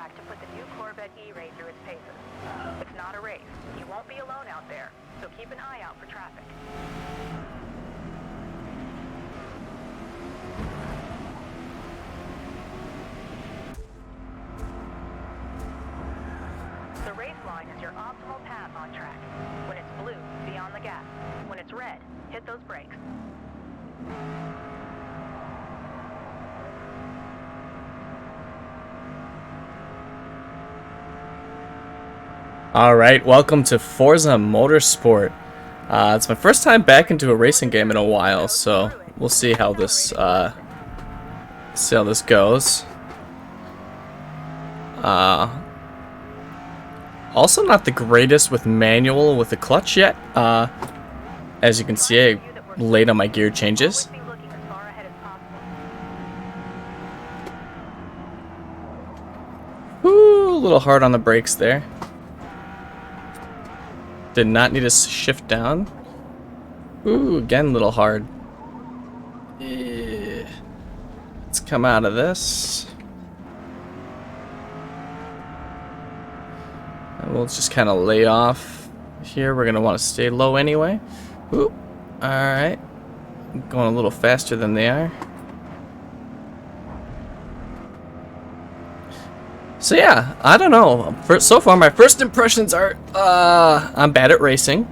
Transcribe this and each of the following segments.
track to put the new Corvette E-Ray through its paces. It's not a race. You won't be alone out there, so keep an eye out for traffic. The race line is your optimal path on track. When it's blue, be on the gas. When it's red, hit those brakes. Alright, welcome to Forza Motorsport. It's my first time back into a racing game in a while, so we'll see how this goes. Also not the greatest with manual with the clutch yet. As you can see, I late on my gear changes. Ooh, a little hard on the brakes there. Did not need to shift down. Ooh, again, a little hard. Let's come out of this. And we'll just kind of lay off here. We're going to want to stay low anyway. Ooh, alright. Going a little faster than they are. So yeah, I don't know. So far, my first impressions are, I'm bad at racing.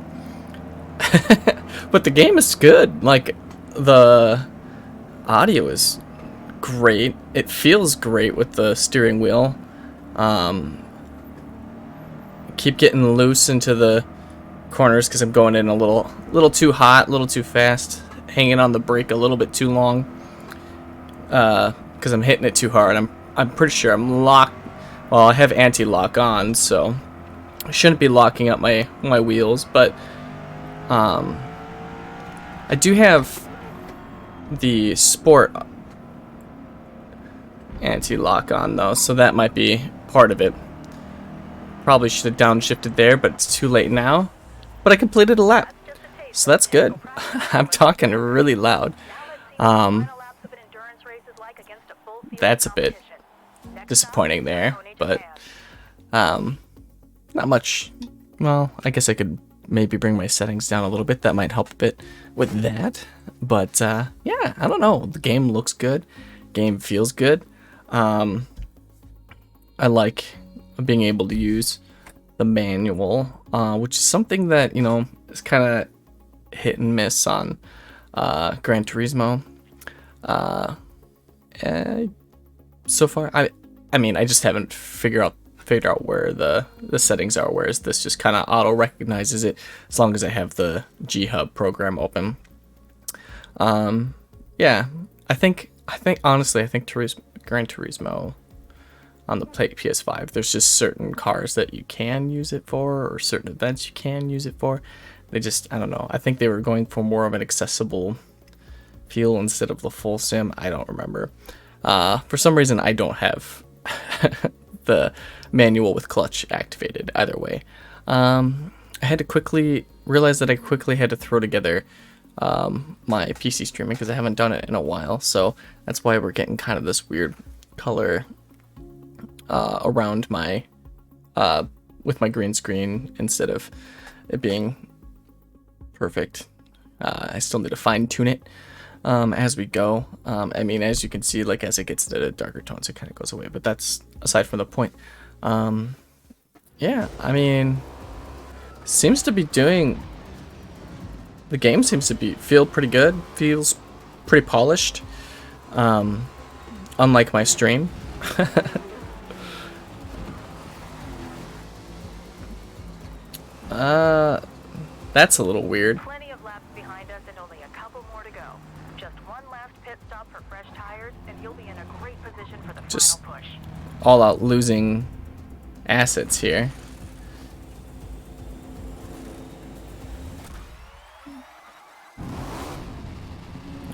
But the game is good. Like, the audio is great. It feels great with the steering wheel. Keep getting loose into the corners because I'm going in a little too hot, a little too fast. Hanging on the brake a little bit too long. Because I'm hitting it too hard. I'm pretty sure I'm locked. Well, I have anti-lock on, so I shouldn't be locking up my wheels, but I do have the Sport anti-lock on, though, so that might be part of it. Probably should have downshifted there, but it's too late now. But I completed a lap, so that's good. I'm talking really loud. That's a bit disappointing there, but not much. Well, I guess I could maybe bring my settings down a little bit. That might help a bit with that. But yeah, I don't know. The game looks good. Game feels good. I like being able to use the manual, which is something that, you know, is kind of hit and miss on Gran Turismo. So far, I mean, I just haven't figured out where the settings are, whereas this just kind of auto recognizes it as long as I have the G-Hub program open. Yeah, I think honestly, I think Gran Turismo on the PS5, there's just certain cars that you can use it for, or certain events you can use it for. They just, I don't know. I think they were going for more of an accessible feel instead of the full sim. I don't remember. For some reason, I don't have the manual with clutch activated either way. I had to quickly realize that I quickly had to throw together my PC streaming because I haven't done it in a while. So that's why we're getting kind of this weird color around my with my green screen instead of it being perfect. I still need to fine tune it as we go. I mean, as you can see, like as it gets to the darker tones, it kind of goes away, but that's aside from the point. Yeah, I mean, seems to be doing, the game seems to feel pretty good, feels pretty polished, unlike my stream. That's a little weird. Plenty of laps behind us and only a couple more to go. Just one last pit stop for fresh tires, and you'll be in a great position for the final push. All out losing assets here.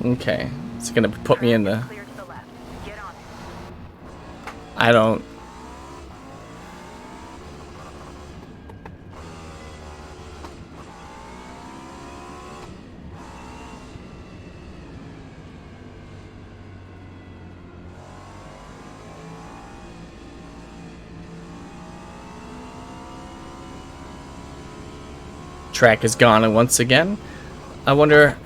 Okay, it's gonna put me in the. I don't. track is gone once again. I wonder,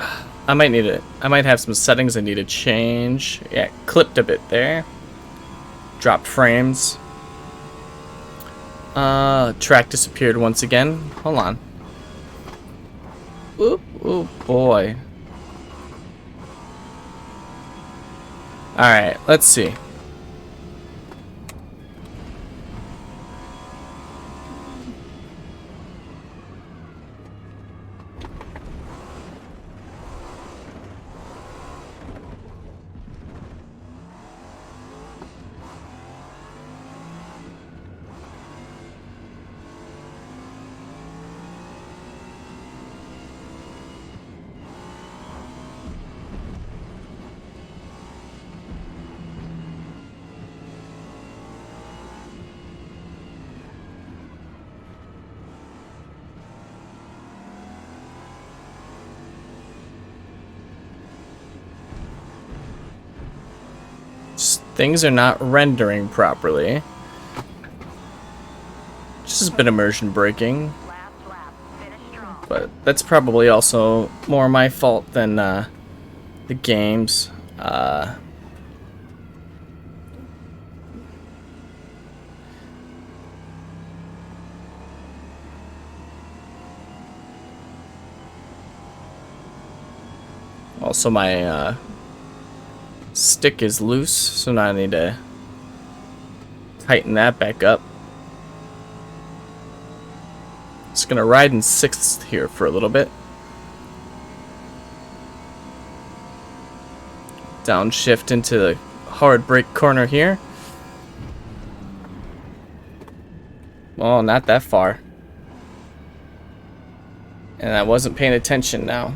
I might have some settings I need to change. Yeah, clipped a bit there. Dropped frames. Track disappeared once again. Hold on. Oop, oh boy. Alright, let's see. Things are not rendering properly. Just has been immersion breaking. But that's probably also more my fault than the game's. Also, my stick is loose, so now I need to tighten that back up. Just gonna ride in 6th here for a little bit. Downshift into the hard brake corner here. Oh, not that far. And I wasn't paying attention now.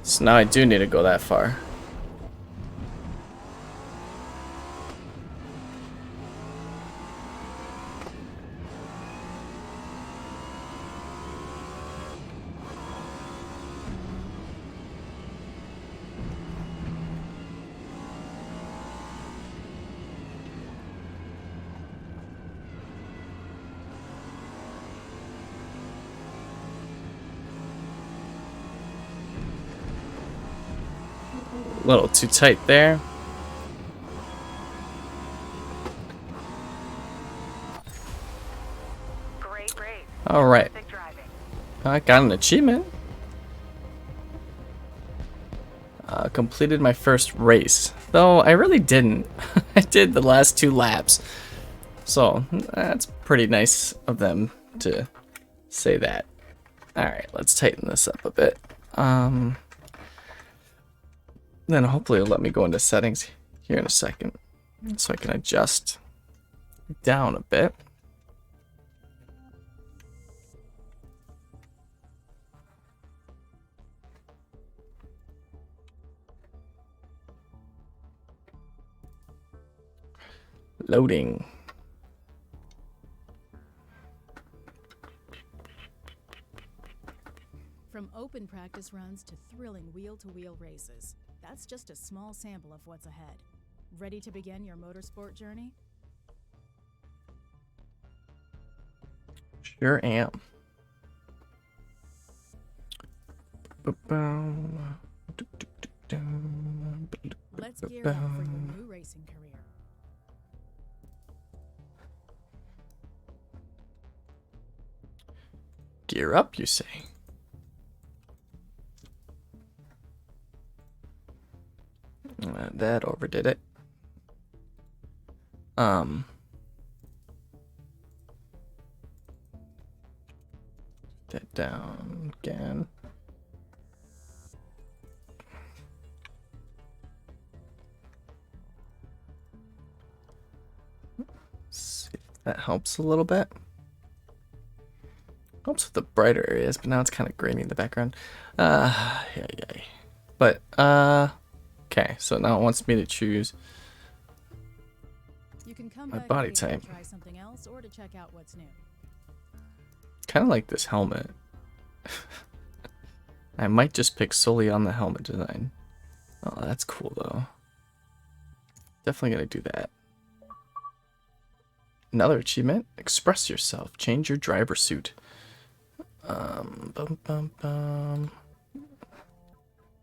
So now I do need to go that far. A little too tight there. Great race. All right. Perfect driving. I got an achievement. Completed my first race. Though I really didn't. I did the last 2 laps. So that's pretty nice of them to say that. Alright, let's tighten this up a bit. Then hopefully it'll let me go into settings here in a second. So I can adjust down a bit. Loading. From open practice runs to thrilling wheel-to-wheel races, that's just a small sample of what's ahead. Ready to begin your motorsport journey? Sure am. Let's gear up for your new racing career. Gear up, you say? That overdid it. That down again. See if that helps a little bit. Helps with the brighter areas, but now it's kind of grainy in the background. Yeah. But, okay, so now it wants me to choose You can come my back body later to type. try something else or to check out what's new. Kind of like this helmet. I might just pick solely on the helmet design. Oh, that's cool, though. Definitely gonna do that. Another achievement. Express yourself. Change your driver suit. Bum, bum, bum.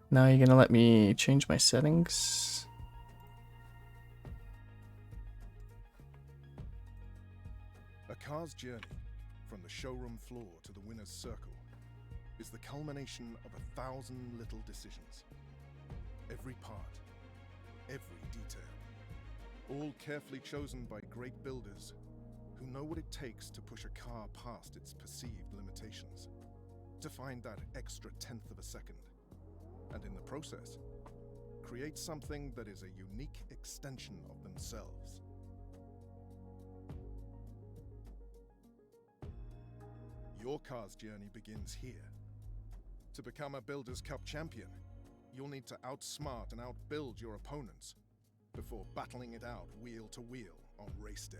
Now you're gonna let me change my settings. A car's journey, from the showroom floor to the winner's circle, is the culmination of 1,000 little decisions. Every part, every detail, all carefully chosen by great builders who know what it takes to push a car past its perceived limitations, to find that extra tenth of a second, and in the process, create something that is a unique extension of themselves. Your car's journey begins here. To become a Builders' Cup champion, you'll need to outsmart and outbuild your opponents before battling it out wheel to wheel on race day.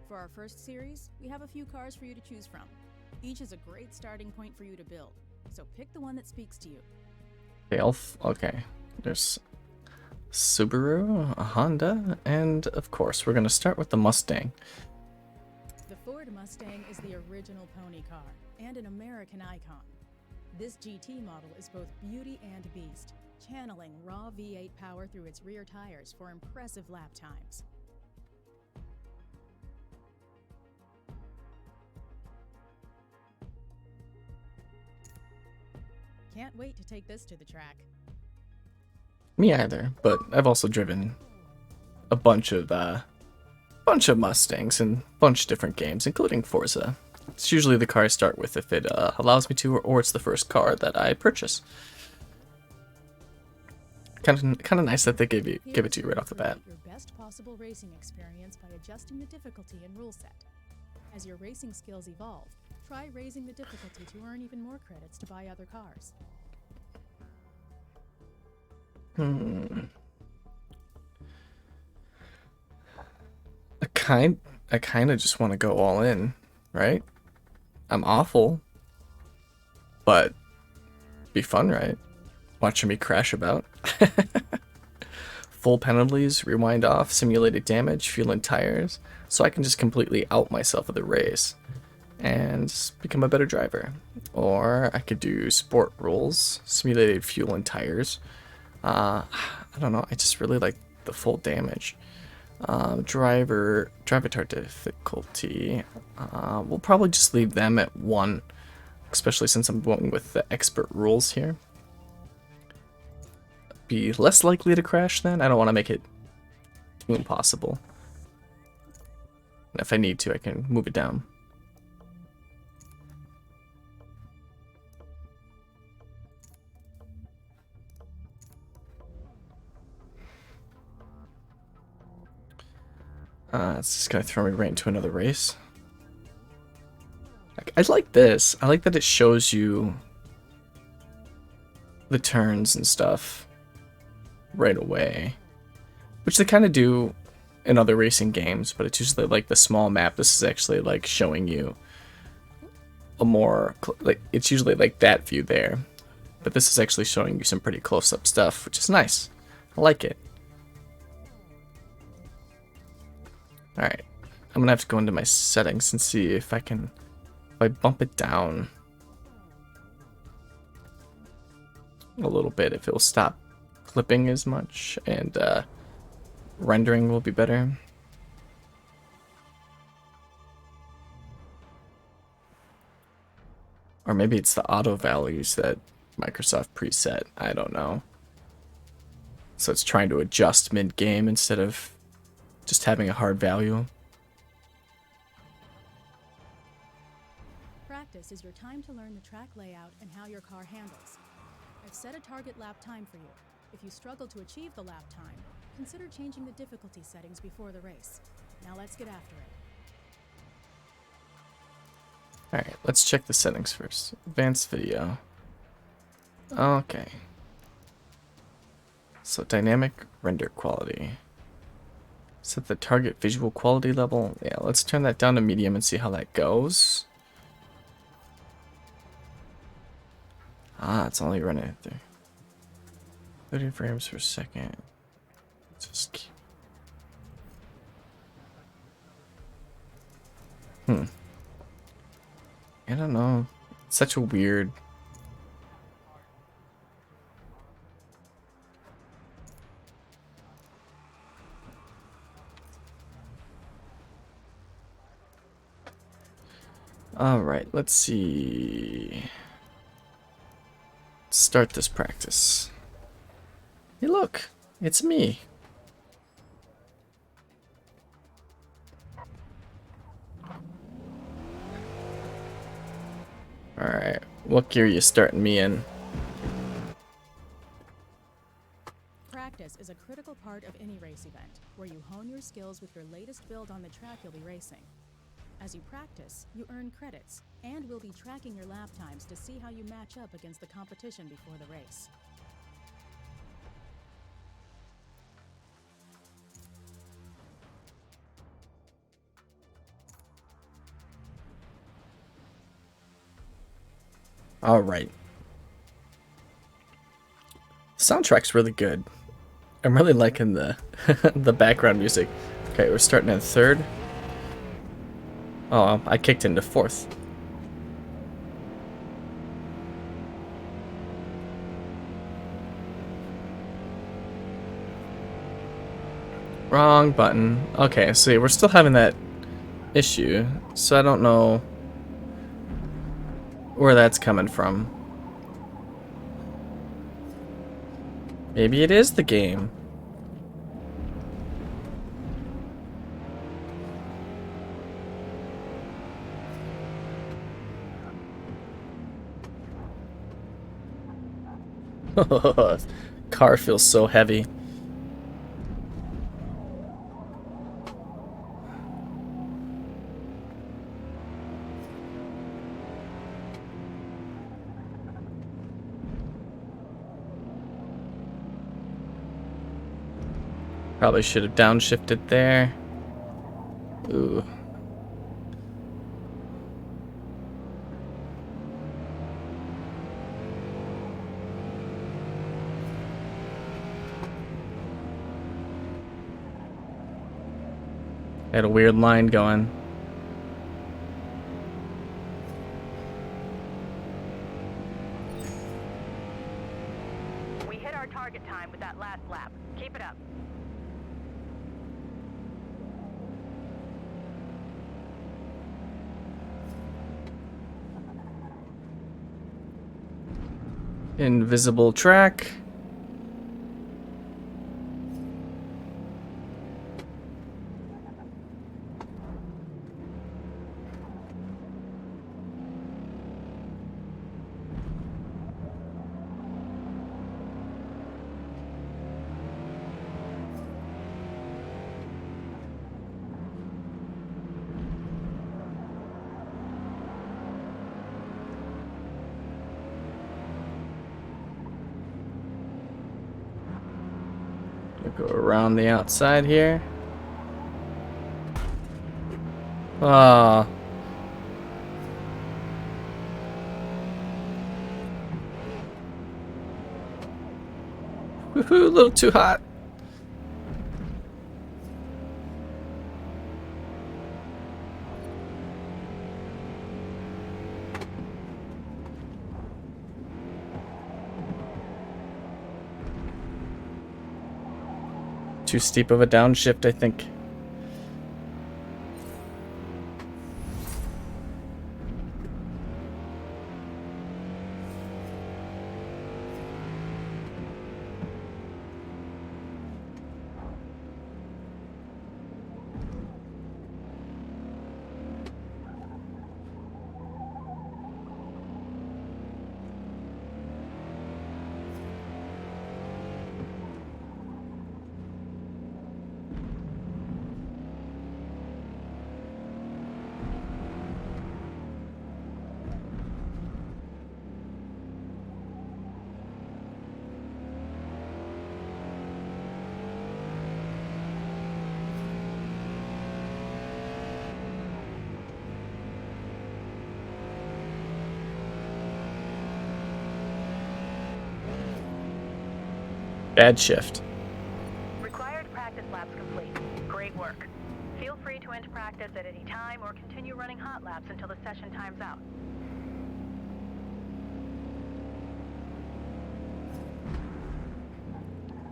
For our first series, we have a few cars for you to choose from. Each is a great starting point for you to build, so pick the one that speaks to you. Okay, there's Subaru, a Honda, and of course we're gonna start with the Mustang. The Ford Mustang is the original pony car and an American icon. This GT model is both beauty and beast, channeling raw V8 power through its rear tires for impressive lap times. Can't wait to take this to the track. Me either, but I've also driven a bunch of Mustangs in a bunch of different games, including Forza. It's usually the car I start with if it allows me to, or it's the first car that I purchase. Kind of nice that they give it to you right off the bat. Your best possible racing experience by adjusting the difficulty and rule set. As your racing skills evolve, try raising the difficulty to earn even more credits to buy other cars. I kind of just want to go all in, right? I'm awful, but be fun, right? Watching me crash about. Full penalties, rewind off, simulated damage, fuel and tires, so I can just completely out myself of the race and become a better driver. Or I could do sport rules, simulated fuel and tires. I don't know, I just really like the full damage. Driver difficulty. We'll probably just leave them at 1, especially since I'm going with the expert rules here. Be less likely to crash then. I don't want to make it too impossible. And if I need to, I can move it down. It's just gonna throw me right into another race. I like this. I like that it shows you the turns and stuff right away, which they kind of do in other racing games, but it's usually like the small map. This is actually like showing you a more like, it's usually like that view there, but this is actually showing you some pretty close-up stuff, which is nice. I like it. Alright, I'm gonna have to go into my settings and see if I bump it down a little bit, if it will stop clipping as much and rendering will be better. Or maybe it's the auto values that Microsoft preset, I don't know. So it's trying to adjust mid-game instead of just having a hard value. Practice is your time to learn the track layout and how your car handles. I've set a target lap time for you. If you struggle to achieve the lap time, consider changing the difficulty settings before the race. Now let's get after it. Alright, let's check the settings first. Advanced video. Okay. So dynamic render quality. Set the target visual quality level. Yeah, let's turn that down to medium and see how that goes. Ah, it's only running at 3. 30 frames per second. Just keep... I don't know. It's such a weird... Alright, let's see. Let's start this practice. Hey look, it's me. Alright, what gear you starting me in? Practice is a critical part of any race event, where you hone your skills with your latest build on the track you'll be racing. As you practice, you earn credits, and we'll be tracking your lap times to see how you match up against the competition before the race. Alright. Soundtrack's really good. I'm really liking the the background music. Okay, we're starting in third. Oh, I kicked into fourth. Wrong button. Okay, see, we're still having that issue, so I don't know where that's coming from. Maybe it is the game. Car feels so heavy. Probably should have downshifted there. Ooh. Had a weird line going. We hit our target time with that last lap. Keep it up. Invisible track. Go around the outside here. Ah. Woohoo, a little too hot. Too steep of a downshift, I think. Bad shift. Required practice laps complete. Great work. Feel free to end practice at any time or continue running hot laps until the session times out.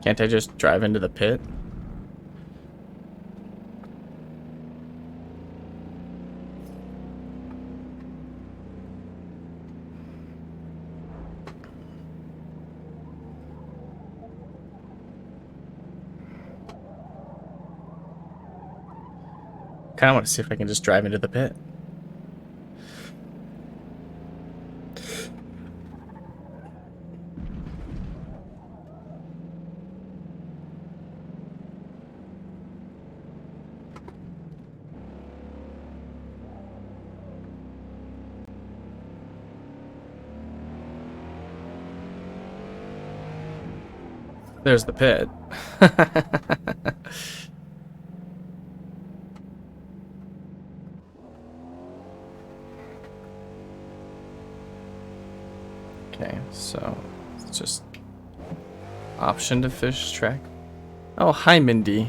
Can't I just drive into the pit? Kind of want to see if I can just drive into the pit. There's the pit. Okay, so it's just option to fish track. Oh, hi, Mindy.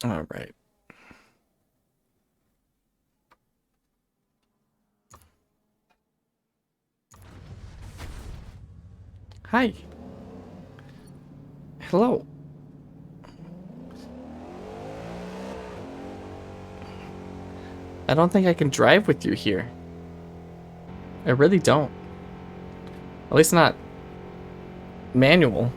All right. Hi. Hello. I don't think I can drive with you here. I really don't. At least not manual.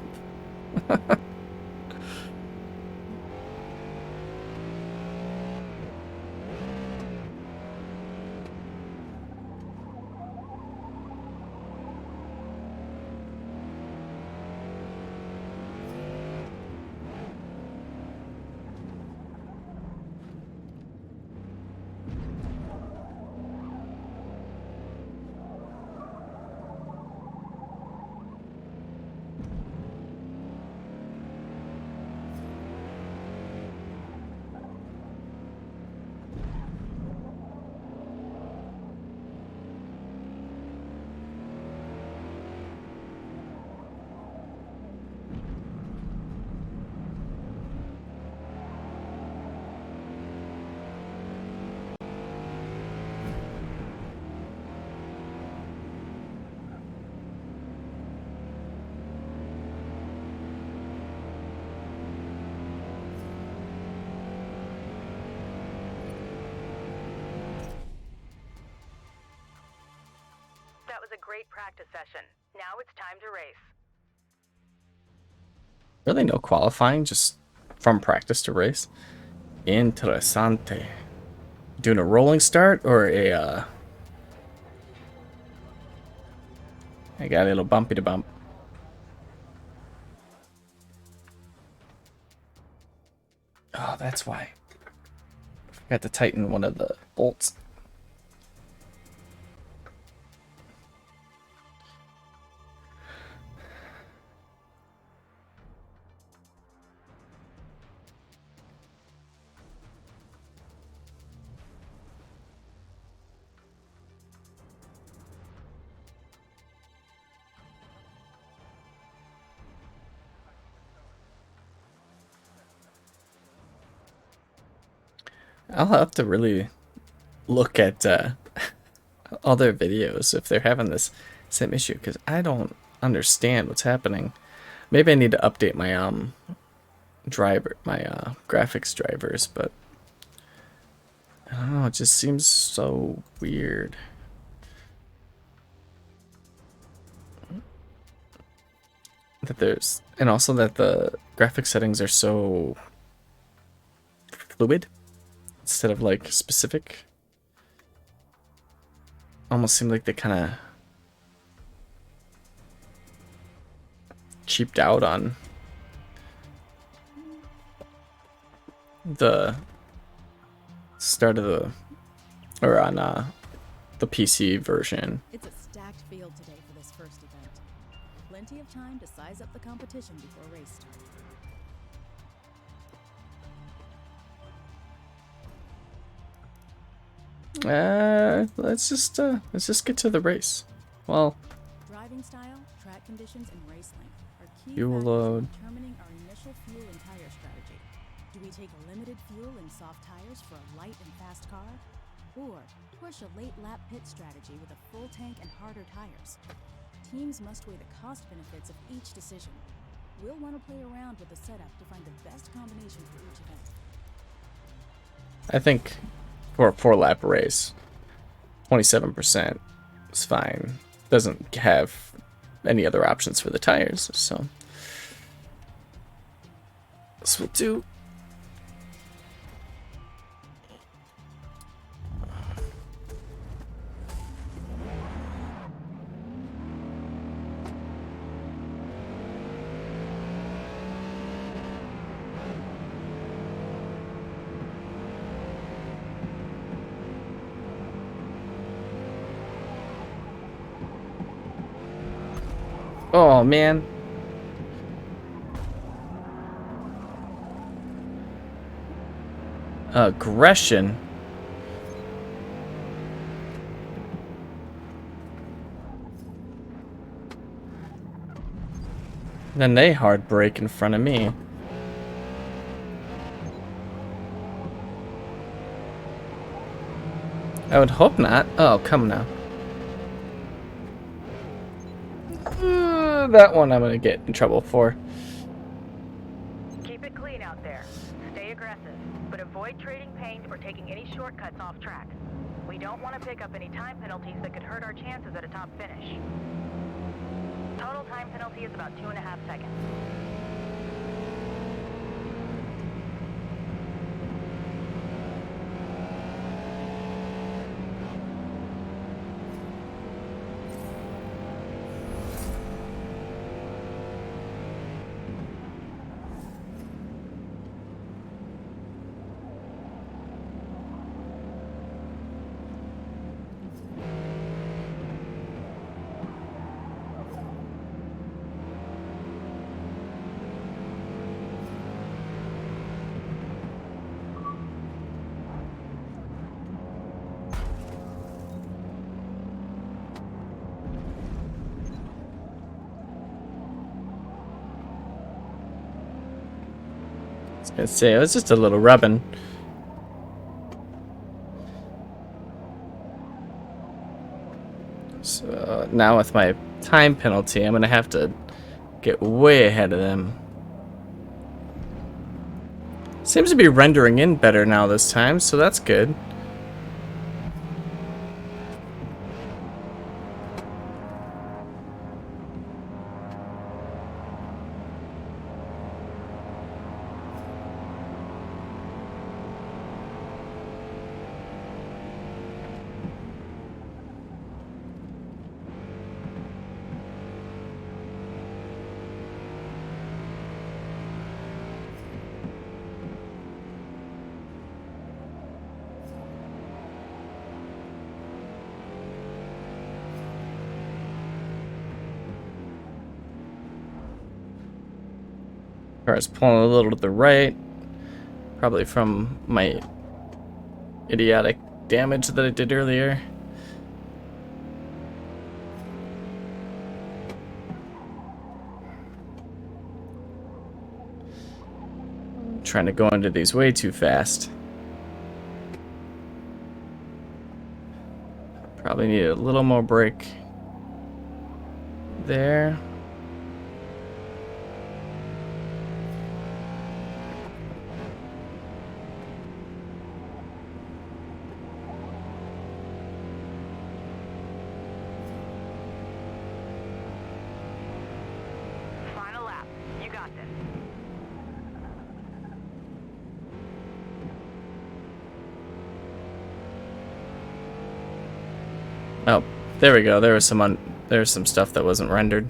That was a great practice session. Now it's time to race. Really no qualifying, just from practice to race. Interessante. Doing a rolling start or a I got a little bumpy to bump. Oh, that's why. Forgot to tighten one of the bolts. I'll have to really look at other videos if they're having this same issue, because I don't understand what's happening. Maybe I need to update my graphics drivers, but I don't know, it just seems so weird. And also that the graphic settings are so fluid instead of like specific. Almost seem like they kind of cheaped out on the start of or on the PC version. It's a stacked field today for this first event. Plenty of time to size up the competition before race start. Let's just get to the race. Well, Driving style, track conditions, and race length are key fuel factors load. in determining our initial fuel and tire strategy. Do we take a limited fuel and soft tires for a light and fast car? Or push a late lap pit strategy with a full tank and harder tires? Teams must weigh the cost benefits of each decision. We'll want to play around with the setup to find the best combination for each event. I think for a 4-lap race, 27% is fine. Doesn't have any other options for the tires, so this will do. Oh man. Aggression. Then they hard brake in front of me. I would hope not. Oh, come now. That one I'm gonna get in trouble for. Keep it clean out there. Stay aggressive, but avoid trading paint or taking any shortcuts off track. We don't want to pick up any time penalties that could hurt our chances at a top finish. Total time penalty is about 2.5 seconds. I was gonna say, it was just a little rubbing. So now with my time penalty, I'm gonna have to get way ahead of them. Seems to be rendering in better now this time, so that's good. Car's pulling a little to the right, probably from my idiotic damage that I did earlier. Trying to go into these way too fast. Probably need a little more brake there. Final lap. You got this. Oh, there we go. There was some stuff that wasn't rendered.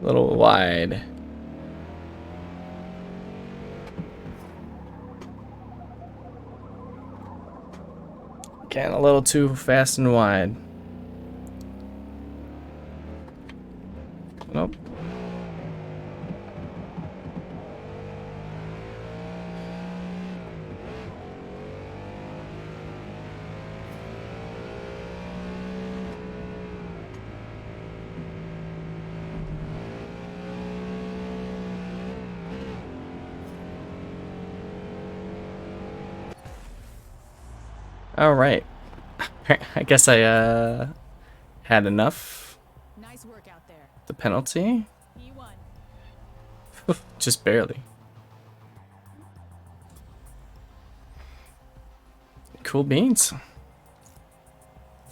A little wide. Getting a little too fast and wide. Nope. All right. I guess I had enough. Nice work out there. The penalty? P1. Just barely. Cool beans.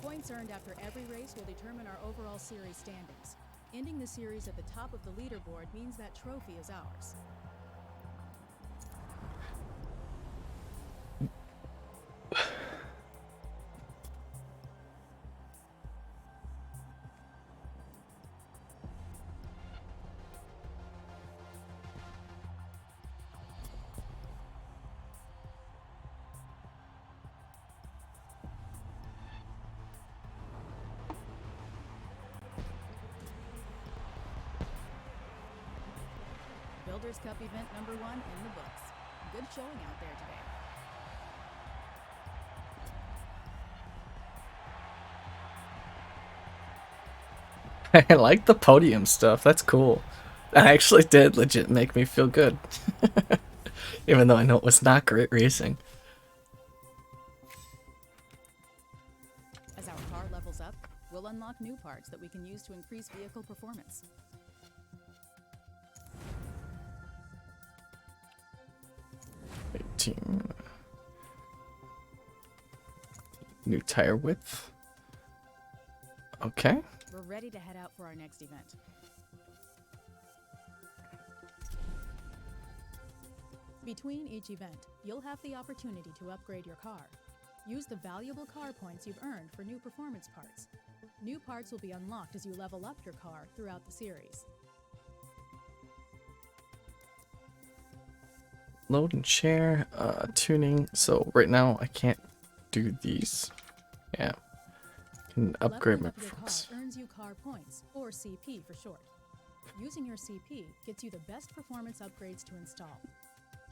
Points earned after every race will determine our overall series standings. Ending the series at the top of the leaderboard means that trophy is ours. Builders Cup event number 1 in the books. Good showing out there today. I like the podium stuff. That's cool. That actually did legit make me feel good. Even though I know it was not great racing. As our car levels up, we'll unlock new parts that we can use to increase vehicle performance. New tire width. Okay. We're ready to head out for our next event. Between each event, you'll have the opportunity to upgrade your car. Use the valuable car points you've earned for new performance parts. New parts will be unlocked as you level up your car throughout the series. Load and share, tuning. So right now I can't do these. Yeah. Can upgrade my Leveling up your car performance. earns you car points, or CP for short. Using your CP gets you the best performance upgrades to install.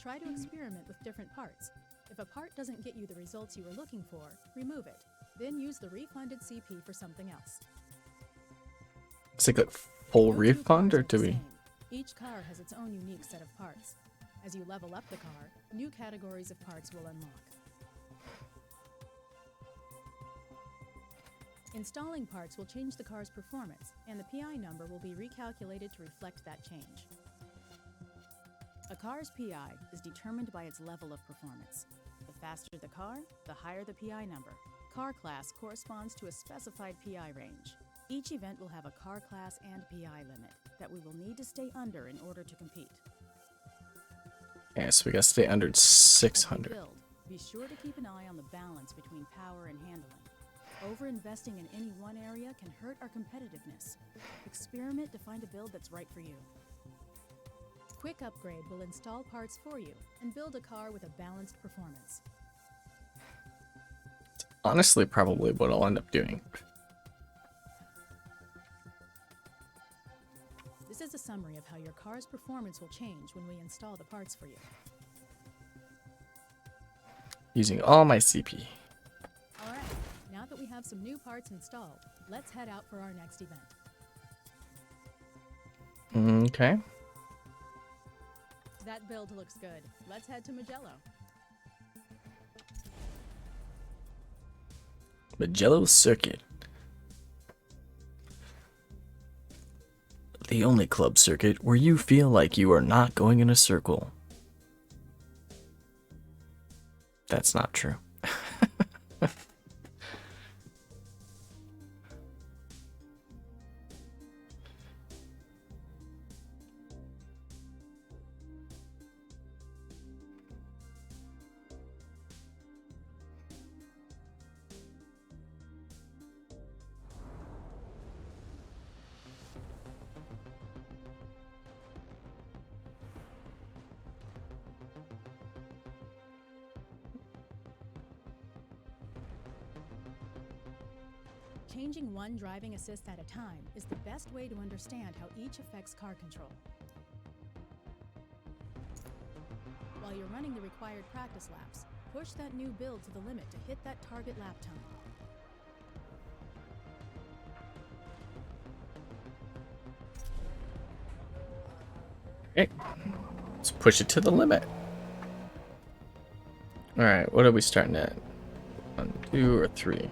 Try to experiment with different parts. If a part doesn't get you the results you were looking for, remove it. Then use the refunded CP for something else. Is it like full No two refund cars or are do the we? same. Each car has its own unique set of parts. As you level up the car, new categories of parts will unlock. Installing parts will change the car's performance, and the PI number will be recalculated to reflect that change. A car's PI is determined by its level of performance. The faster the car, the higher the PI number. Car class corresponds to a specified PI range. Each event will have a car class and PI limit that we will need to stay under in order to compete. Yeah, so we gotta stay under As we 600. build, be sure to keep an eye on the balance between power and handling. Over-investing in any one area can hurt our competitiveness. Experiment to find a build that's right for you. Quick Upgrade will install parts for you and build a car with a balanced performance. Honestly, probably what I'll end up doing. This is a summary of how your car's performance will change when we install the parts for you. Using all my CP. Alright, now that we have some new parts installed, let's head out for our next event. Okay. That build looks good. Let's head to Mugello. Mugello Circuit. The only club circuit where you feel like you are not going in a circle. That's not true. Changing one driving assist at a time is the best way to understand how each affects car control. While you're running the required practice laps, push that new build to the limit to hit that target lap time. Okay, let's push it to the limit. All right, what are we starting at? 1, 2, or 3?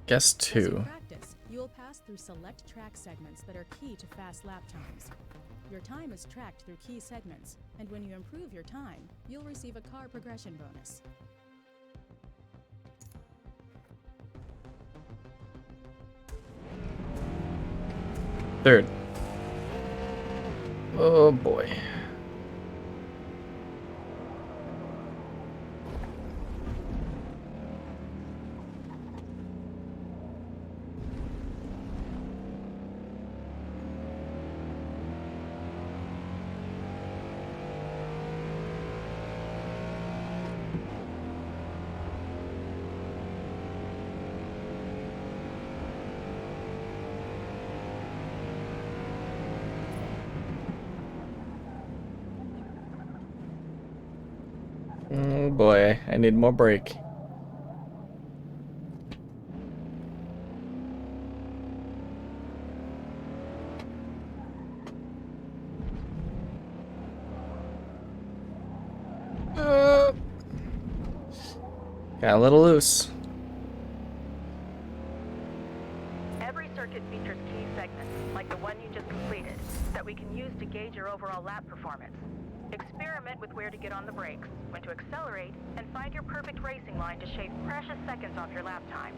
Guess As you 2. practice, you'll pass through select track segments that are key to fast lap times. Your time is tracked through key segments, and when you improve your time, you'll receive a car progression bonus. Third. Oh boy. Oh boy, I need more brake. Got a little loose. Every circuit features key segments, like the one you just completed, that we can use to gauge your overall lap performance. Experiment with where to get on the brakes, when to accelerate, and find your perfect racing line to shave precious seconds off your lap time.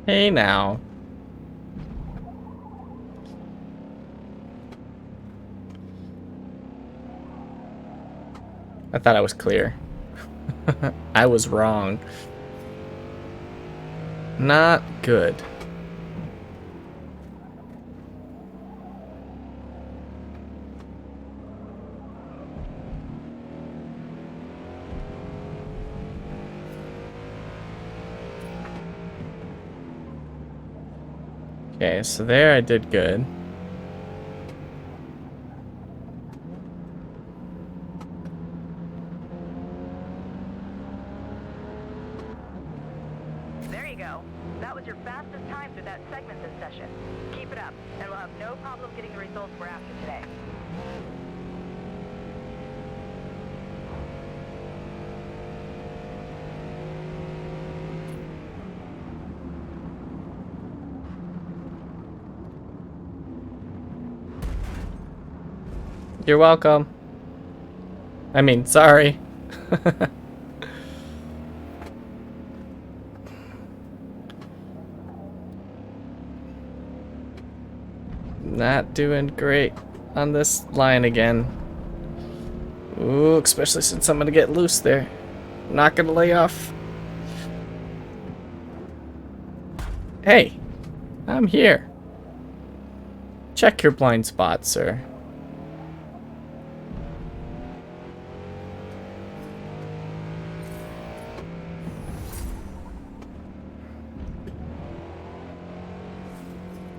Hey now. I thought I was clear. I was wrong. Not good. Okay, so there I did good. There you go. That was your fastest time through that segment this session. Keep it up, and we'll have no problem getting the results we're after today. You're welcome. I mean, sorry. Not doing great on this line again. Ooh, especially since I'm gonna get loose there. Not gonna lay off. Hey, I'm here. Check your blind spot, sir.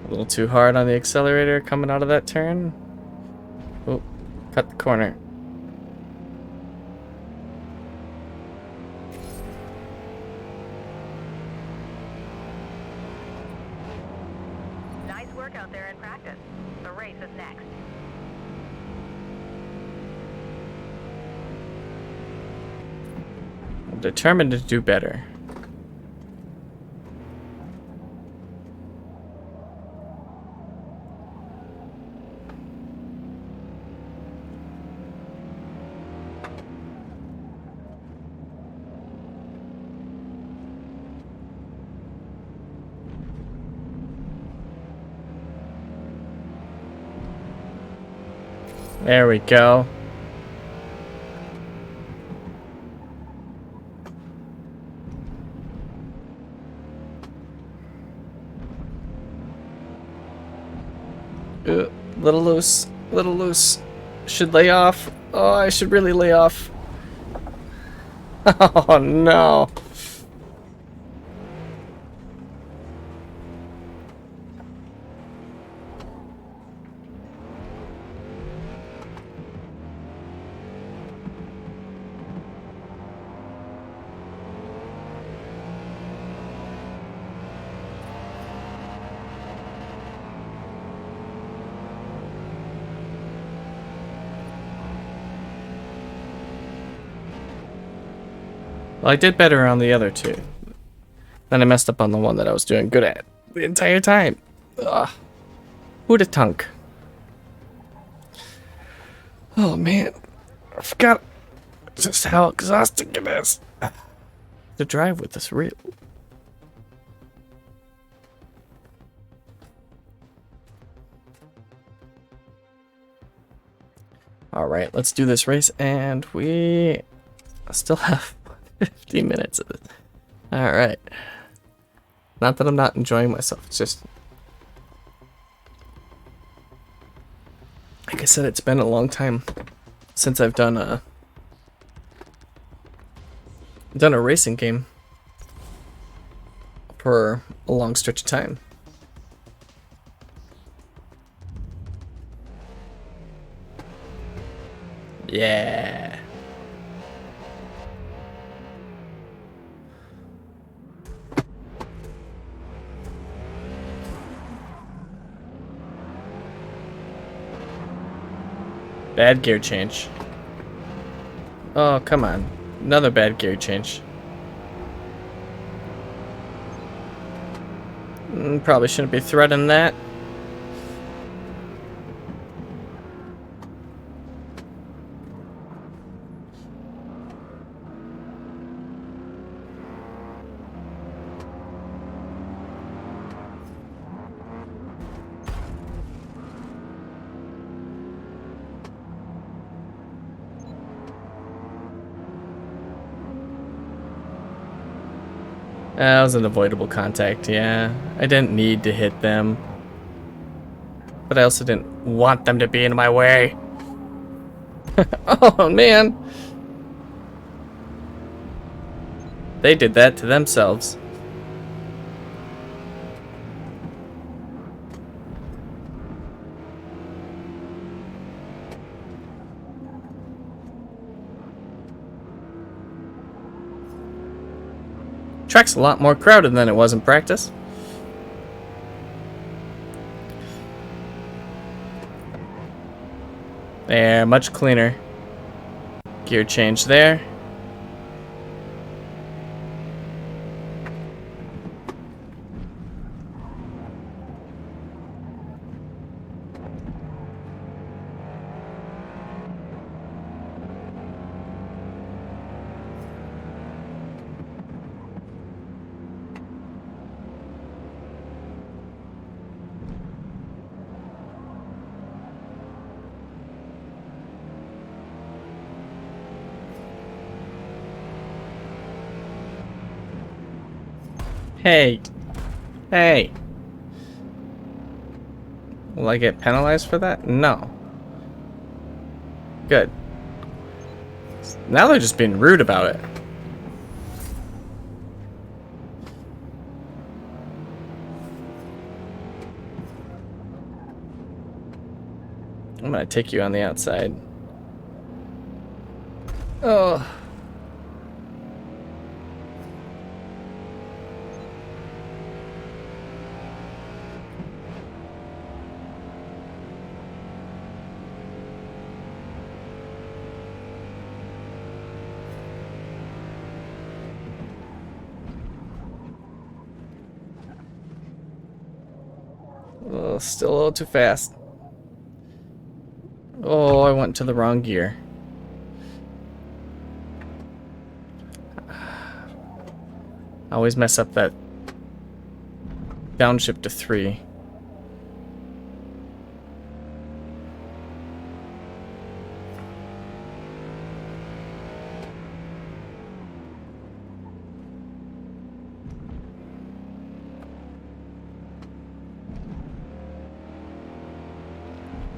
A little too hard on the accelerator coming out of that turn. Oh, cut the corner. Nice work out there in practice. The race is next. determined to do better. There we go. Little loose, little loose. Should lay off. Oh, I should really lay off. Oh no. Well, I did better on the other two. Then I messed up on the one that I was doing good at the entire time. Ugh. Who'da tunk? Oh man, I forgot just how exhausting it is to drive with this real. All right, let's do this race, and we still have 50 minutes of this. All right. Not that I'm not enjoying myself. It's just, like I said, it's been a long time since I've done a racing game for a long stretch of time. Yeah. Bad gear change. Oh, come on. Another bad gear change. Probably shouldn't be threading that. That was an avoidable contact, yeah. I didn't need to hit them. But I also didn't want them to be in my way. Oh, man. They did that to themselves. Track's a lot more crowded than it was in practice. There, much cleaner. Gear change there. Hey. Hey. Will I get penalized for that? No. Good. Now they're just being rude about it. I'm gonna take you on the outside. Oh. Oh, still a little too fast. Oh, I went to the wrong gear. I always mess up that downshift to 3.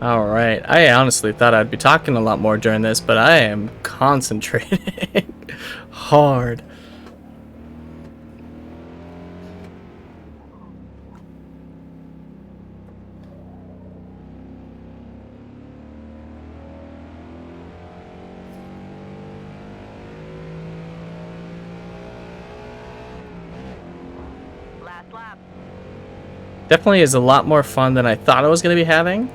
Alright, I honestly thought I'd be talking a lot more during this, but I am concentrating hard. Last lap. Definitely is a lot more fun than I thought I was going to be having.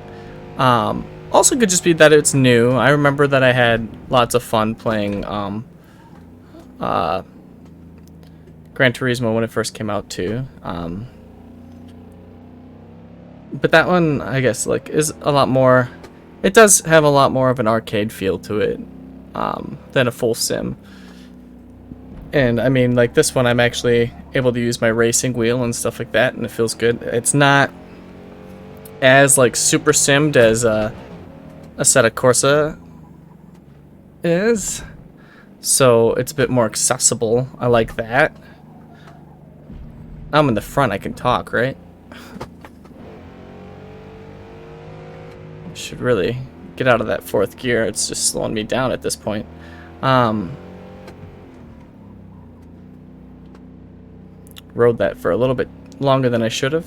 Also could just be that it's new. I remember that I had lots of fun playing Gran Turismo when it first came out too. But that one, I guess, like, is a lot more. It does have a lot more of an arcade feel to it than a full sim. And I mean, like this one, I'm actually able to use my racing wheel and stuff like that, and it feels good. It's not as like super simmed as Assetto Corsa is, so it's a bit more accessible. I like that. I'm in the front, I can talk, right? Should really get out of that 4th gear. It's just slowing me down at this point. Rode that for a little bit longer than I should have.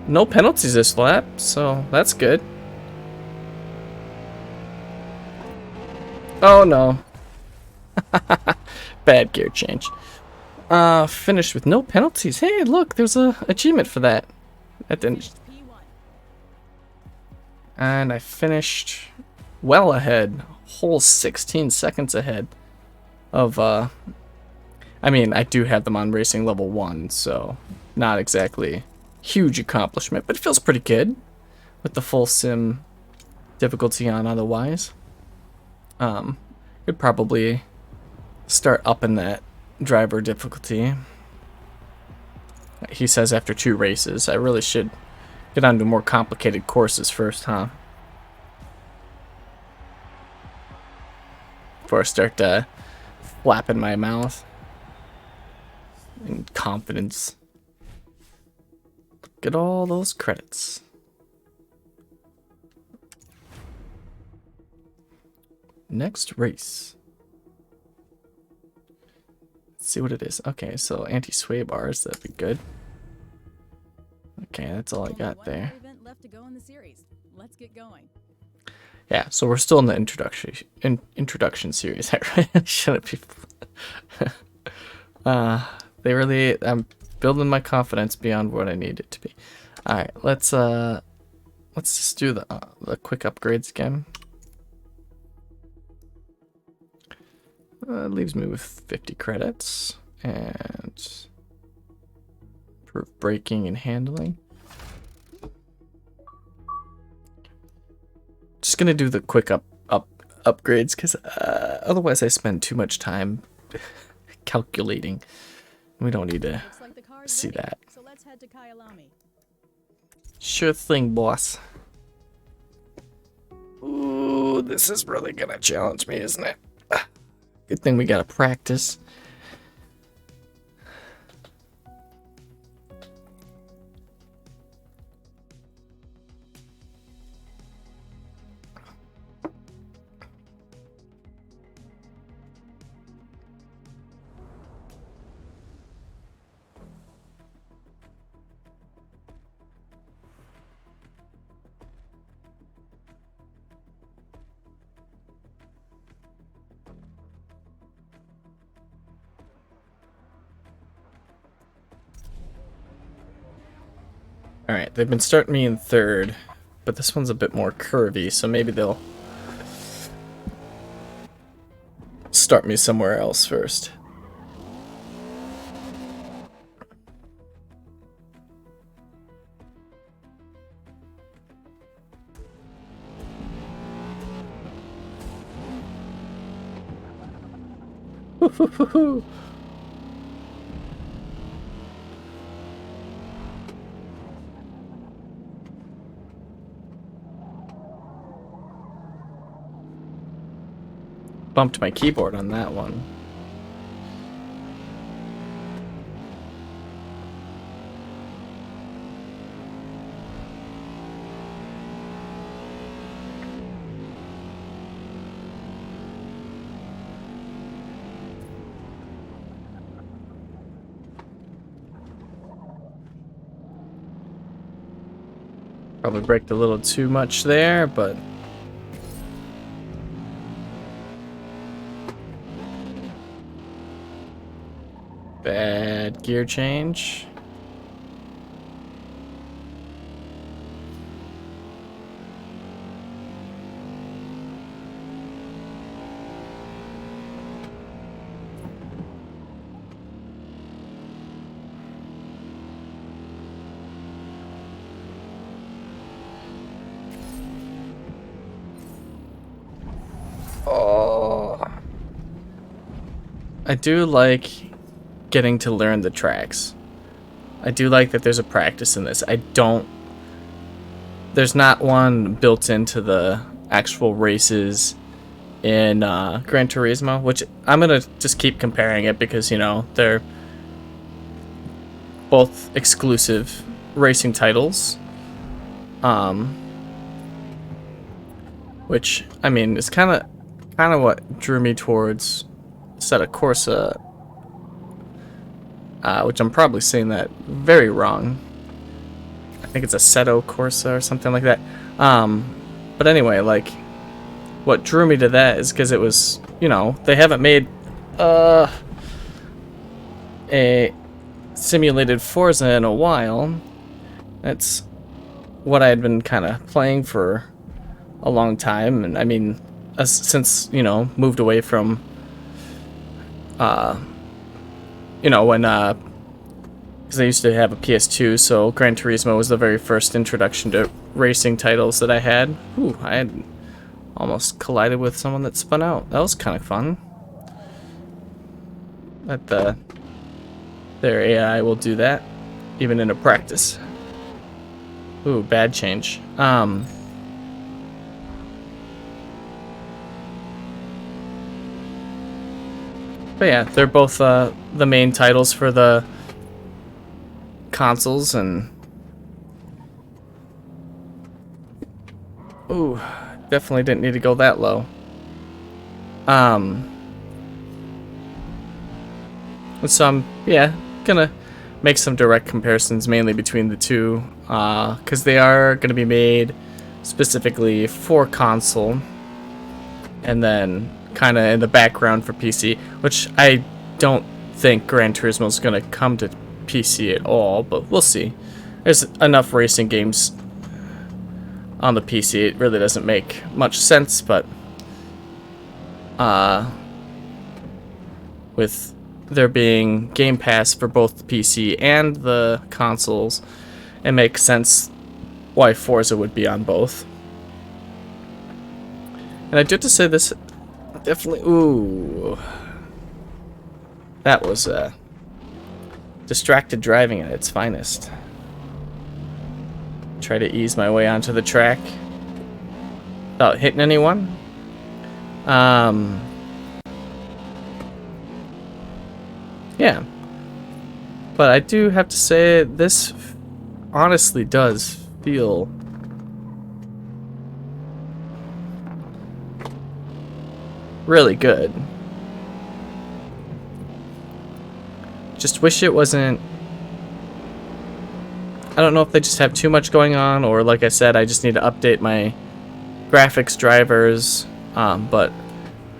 No penalties this lap, so that's good. Oh no. Bad gear change. Finished with no penalties. Hey, look, there's a achievement for that. That didn't. And I finished well ahead, whole 16 seconds ahead of, I mean, I do have them on racing level 1, so not exactly huge accomplishment, but it feels pretty good with the full sim difficulty on otherwise. Could probably start upping that driver difficulty. He says after 2 races. I really should get on to more complicated courses first, huh? Before I start flapping my mouth in confidence. Look at all those credits. Next race. Let's see what it is. Okay, so anti-sway bars, that'd be good. Okay, that's all I got there. Left to go in the series. Let's get going. Yeah, so we're still in the introduction series. I really shouldn't be. They really. I'm building my confidence beyond what I need it to be. All right, let's just do the quick upgrades again. Leaves me with 50 credits and improved braking and handling. Just gonna do the quick upgrades because otherwise I spend too much time calculating. We don't need to see that. So let's head to Kyalami. Sure thing, boss. Ooh, this is really gonna challenge me, isn't it? Good thing we gotta practice. Alright, they've been starting me in 3rd, but this one's a bit more curvy, so maybe they'll start me somewhere else first. Woo-hoo-hoo-hoo. Bumped my keyboard on that one. Probably braked a little too much there, but bad gear change. Oh, I do like getting to learn the tracks. I do like that there's a practice in this. There's not one built into the actual races in Gran Turismo, which I'm gonna just keep comparing it because, you know, they're both exclusive racing titles. Which, I mean, is kind of what drew me towards Assetto Corsa, which I'm probably saying that very wrong. I think it's Assetto Corsa or something like that. But anyway, like, what drew me to that is because it was, you know, they haven't made a simulated Forza in a while. That's what I had been kind of playing for a long time, and I mean, since, you know, moved away from, you know, when, because I used to have a PS2, so Gran Turismo was the very first introduction to racing titles that I had. Ooh, I had almost collided with someone that spun out. That was kind of fun. That their AI will do that, even in a practice. Ooh, bad change. But yeah, they're both the main titles for the consoles, and ooh, definitely didn't need to go that low. So I'm, yeah, gonna make some direct comparisons mainly between the two, because they are gonna be made specifically for console, and then kind of in the background for PC, which I don't think Gran Turismo is going to come to PC at all, but we'll see. There's enough racing games on the PC, it really doesn't make much sense, but with there being Game Pass for both the PC and the consoles, it makes sense why Forza would be on both. And I do have to say, this definitely, ooh, that was distracted driving at its finest. Try to ease my way onto the track without hitting anyone. Yeah, but I do have to say, this honestly does feel really good. Just wish it wasn't, I don't know if they just have too much going on, or like I said, I just need to update my graphics drivers, but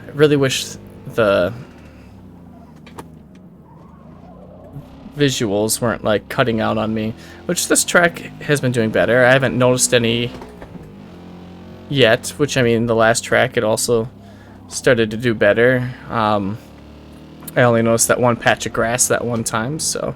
I really wish the visuals weren't like cutting out on me, which this track has been doing better. I haven't noticed any yet, which, I mean, the last track it also started to do better. I only noticed that one patch of grass that one time, so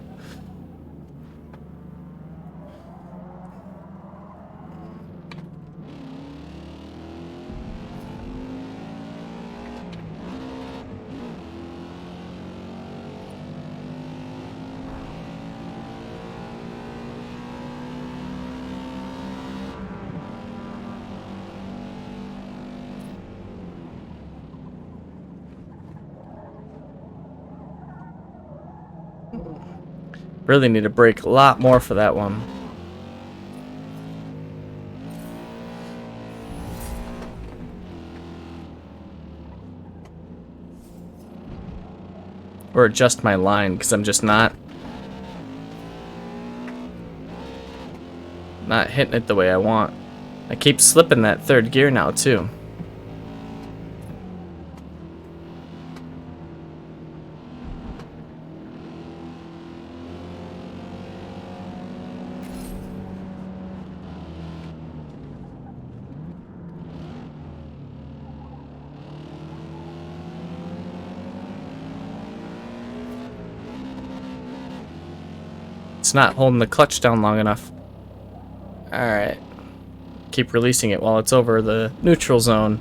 Really need to brake a lot more for that one. Or adjust my line, because I'm just not hitting it the way I want. I keep slipping that third gear now too. It's not holding the clutch down long enough. Alright. Keep releasing it while it's over the neutral zone.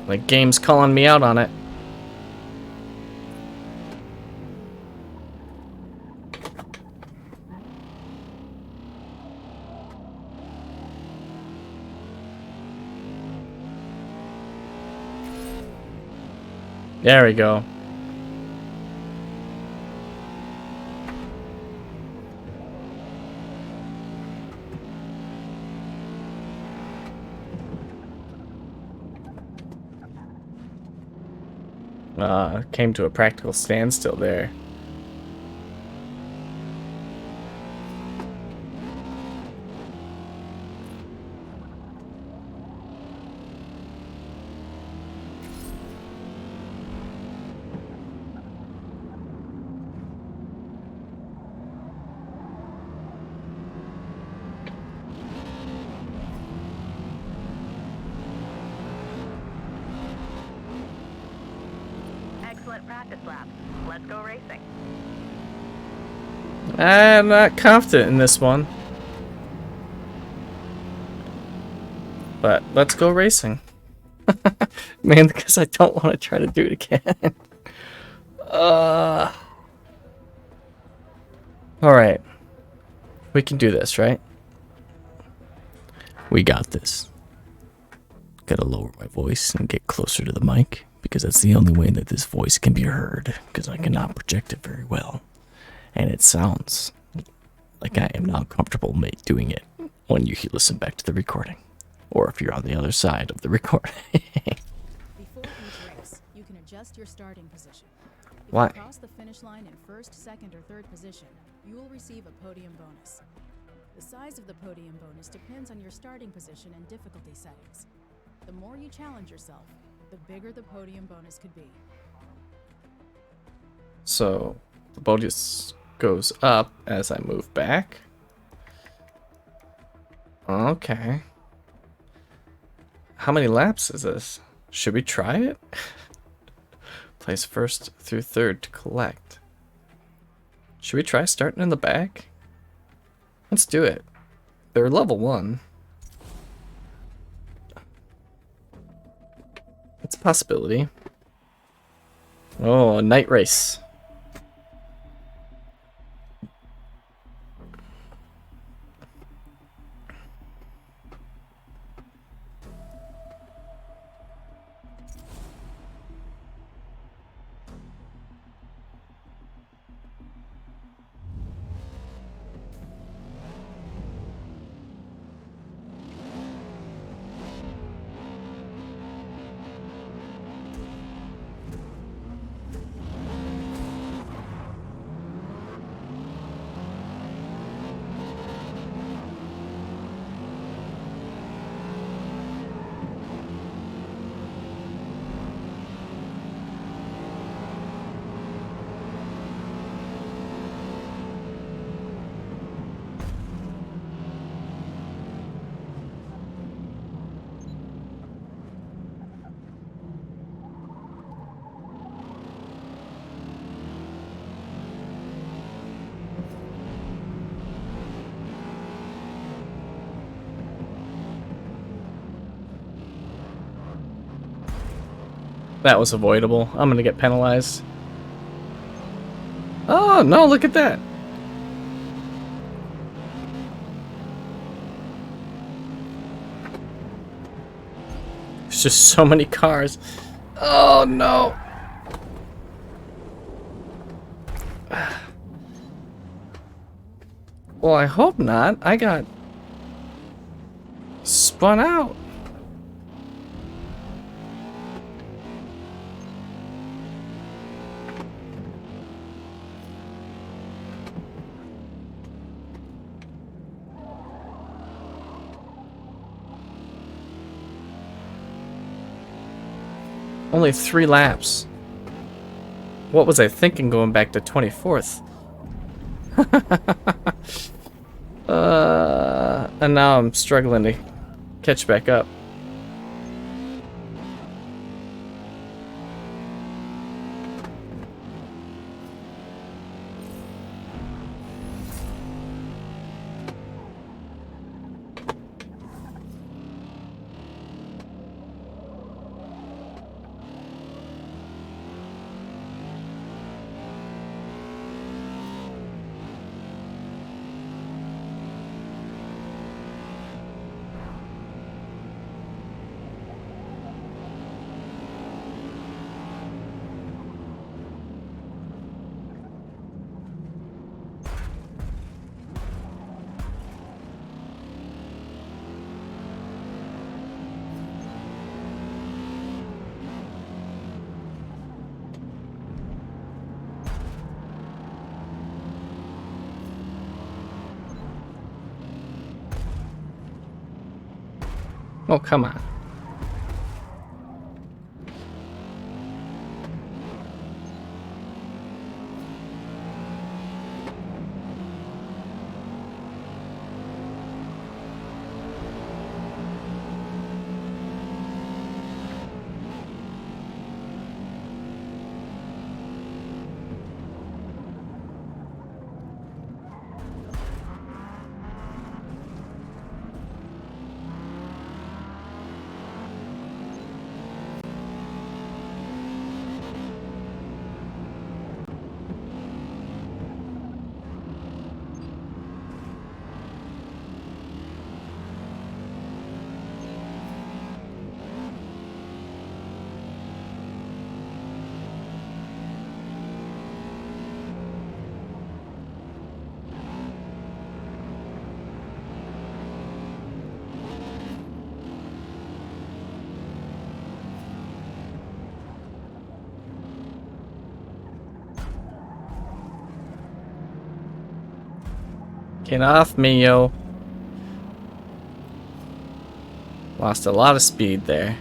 The game's calling me out on it. There we go. Came to a practical standstill there. Excellent practice lap. Let's go racing. I'm not confident in this one. But let's go racing. Man, because I don't want to try to do it again. Alright. We can do this, right? We got this. Gotta lower my voice and get closer to the mic, because that's the only way that this voice can be heard, because I cannot project it very well. And it sounds like I am not comfortable doing it when you listen back to the recording. Or if you're on the other side of the recording. Before each race, you can adjust your starting position. If Why? you cross the finish line in first, second, or third position, you will receive a podium bonus. The size of the podium bonus depends on your starting position and difficulty settings. The more you challenge yourself, the bigger the podium bonus could be. So the bonus goes up as I move back. Okay. How many laps is this? Should we try it? Place first through third to collect. Should we try starting in the back? Let's do it. They're level 1. It's a possibility. Oh, a night race. That was avoidable. I'm gonna get penalized. Oh, no, look at that. There's just so many cars. Oh, no. Well, I hope not. I got spun out. Only 3 laps. What was I thinking going back to 24th? And now I'm struggling to catch back up. Oh, come on. Get off me, yo. Lost a lot of speed there.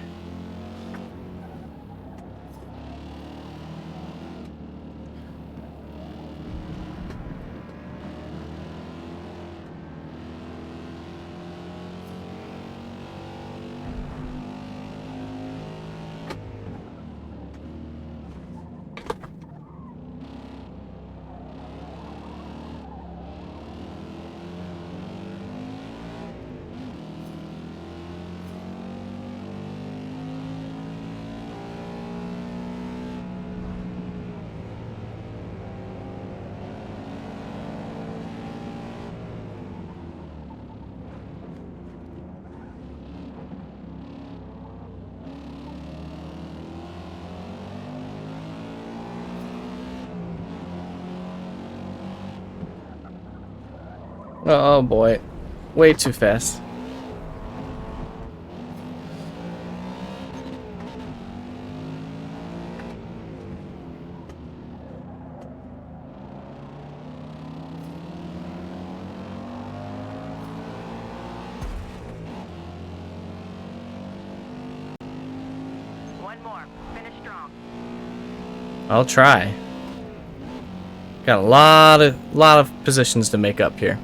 Oh boy. Way too fast. One more. Finish strong. I'll try. Got a lot of positions to make up here.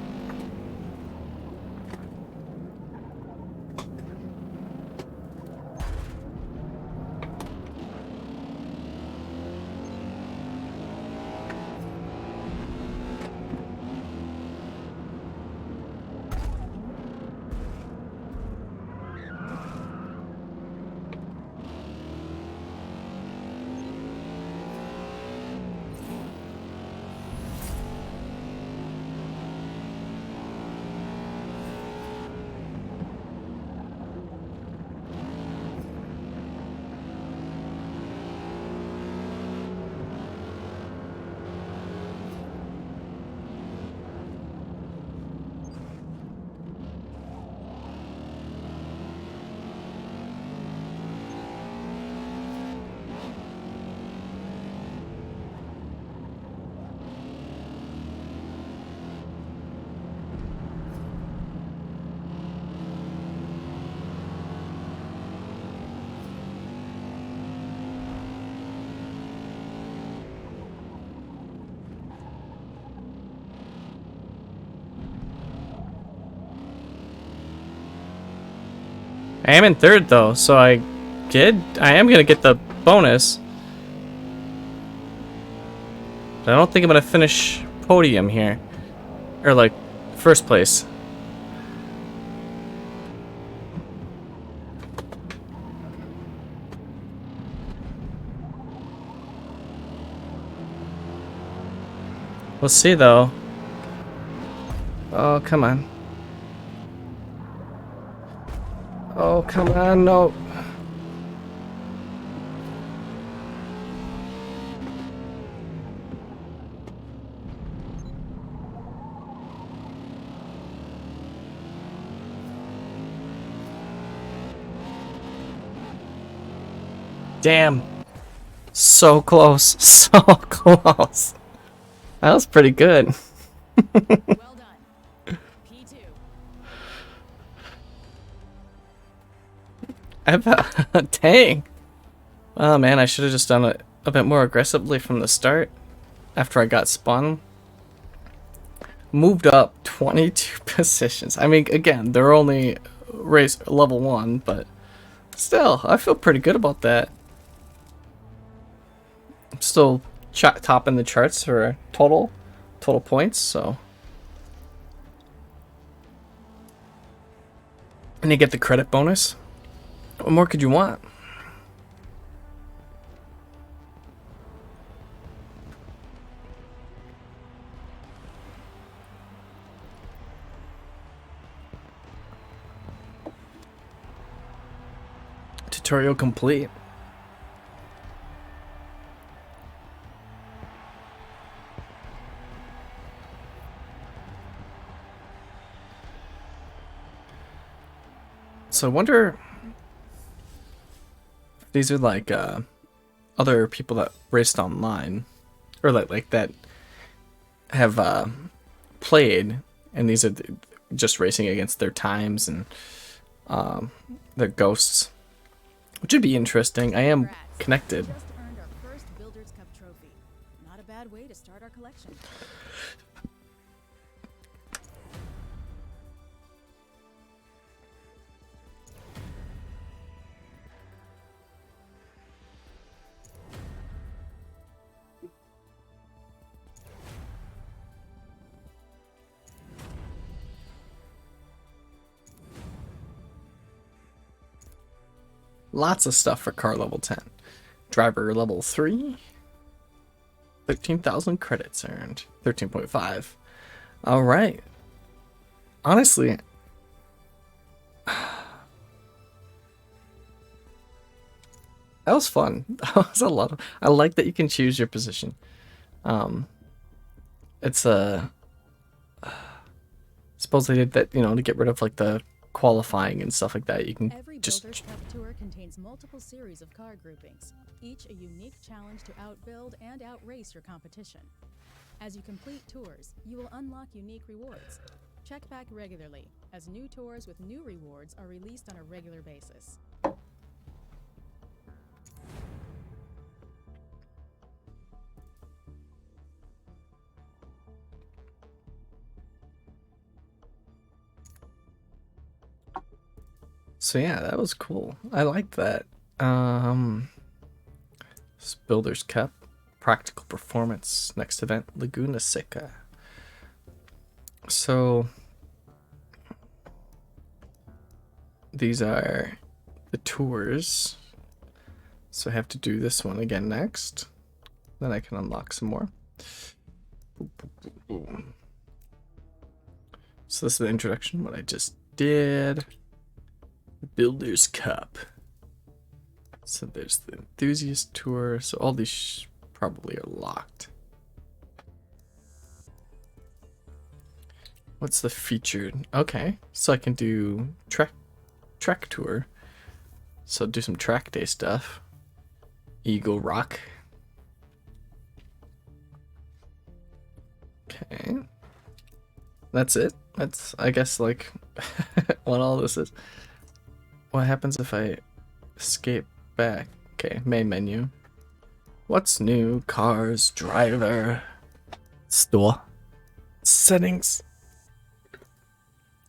I am in third though, so I am gonna get the bonus. But I don't think I'm gonna finish podium here. Or like first place. We'll see though. Oh, come on. Oh, come on, no. Damn. So close. So close. That was pretty good. Well done. P2. Dang. Oh man, I should have just done it a bit more aggressively from the start after I got spun. Moved up 22 positions. I mean, again, they're only race level 1, but still, I feel pretty good about that. I'm still topping the charts for total points, so. And you get the credit bonus. What more could you want? Tutorial complete. So I wonder if these are like other people that raced online, or like that have played, and these are just racing against their times and their ghosts, which would be interesting. I am Congrats. connected. Just earned our first Builders Cup trophy. Not a bad way to start our collection. Lots of stuff for car level 10. Driver level 3. 13,000 credits earned. 13.5. All right. Honestly, that was fun. That was a lot of. I like that you can choose your position. It's a. Suppose they did that, you know, to get rid of like the qualifying and stuff like that. You can Every just. Builders Cup tour contains multiple series of car groupings, each a unique challenge to outbuild and outrace your competition. As you complete tours, you will unlock unique rewards. Check back regularly, as new tours with new rewards are released on a regular basis. So yeah, that was cool. I liked that. Builders Cup, Practical Performance, next event, Laguna Seca. So these are the tours. So I have to do this one again next. Then I can unlock some more. So this is the introduction, what I just did. Builders Cup. So there's the enthusiast tour. So all these probably are locked. What's the featured? Okay, so I can do track tour. So do some track day stuff. Eagle Rock. Okay. That's it. That's, I guess, like what all this is. What happens if I escape back? Okay, main menu. What's new? Cars, driver, store, settings.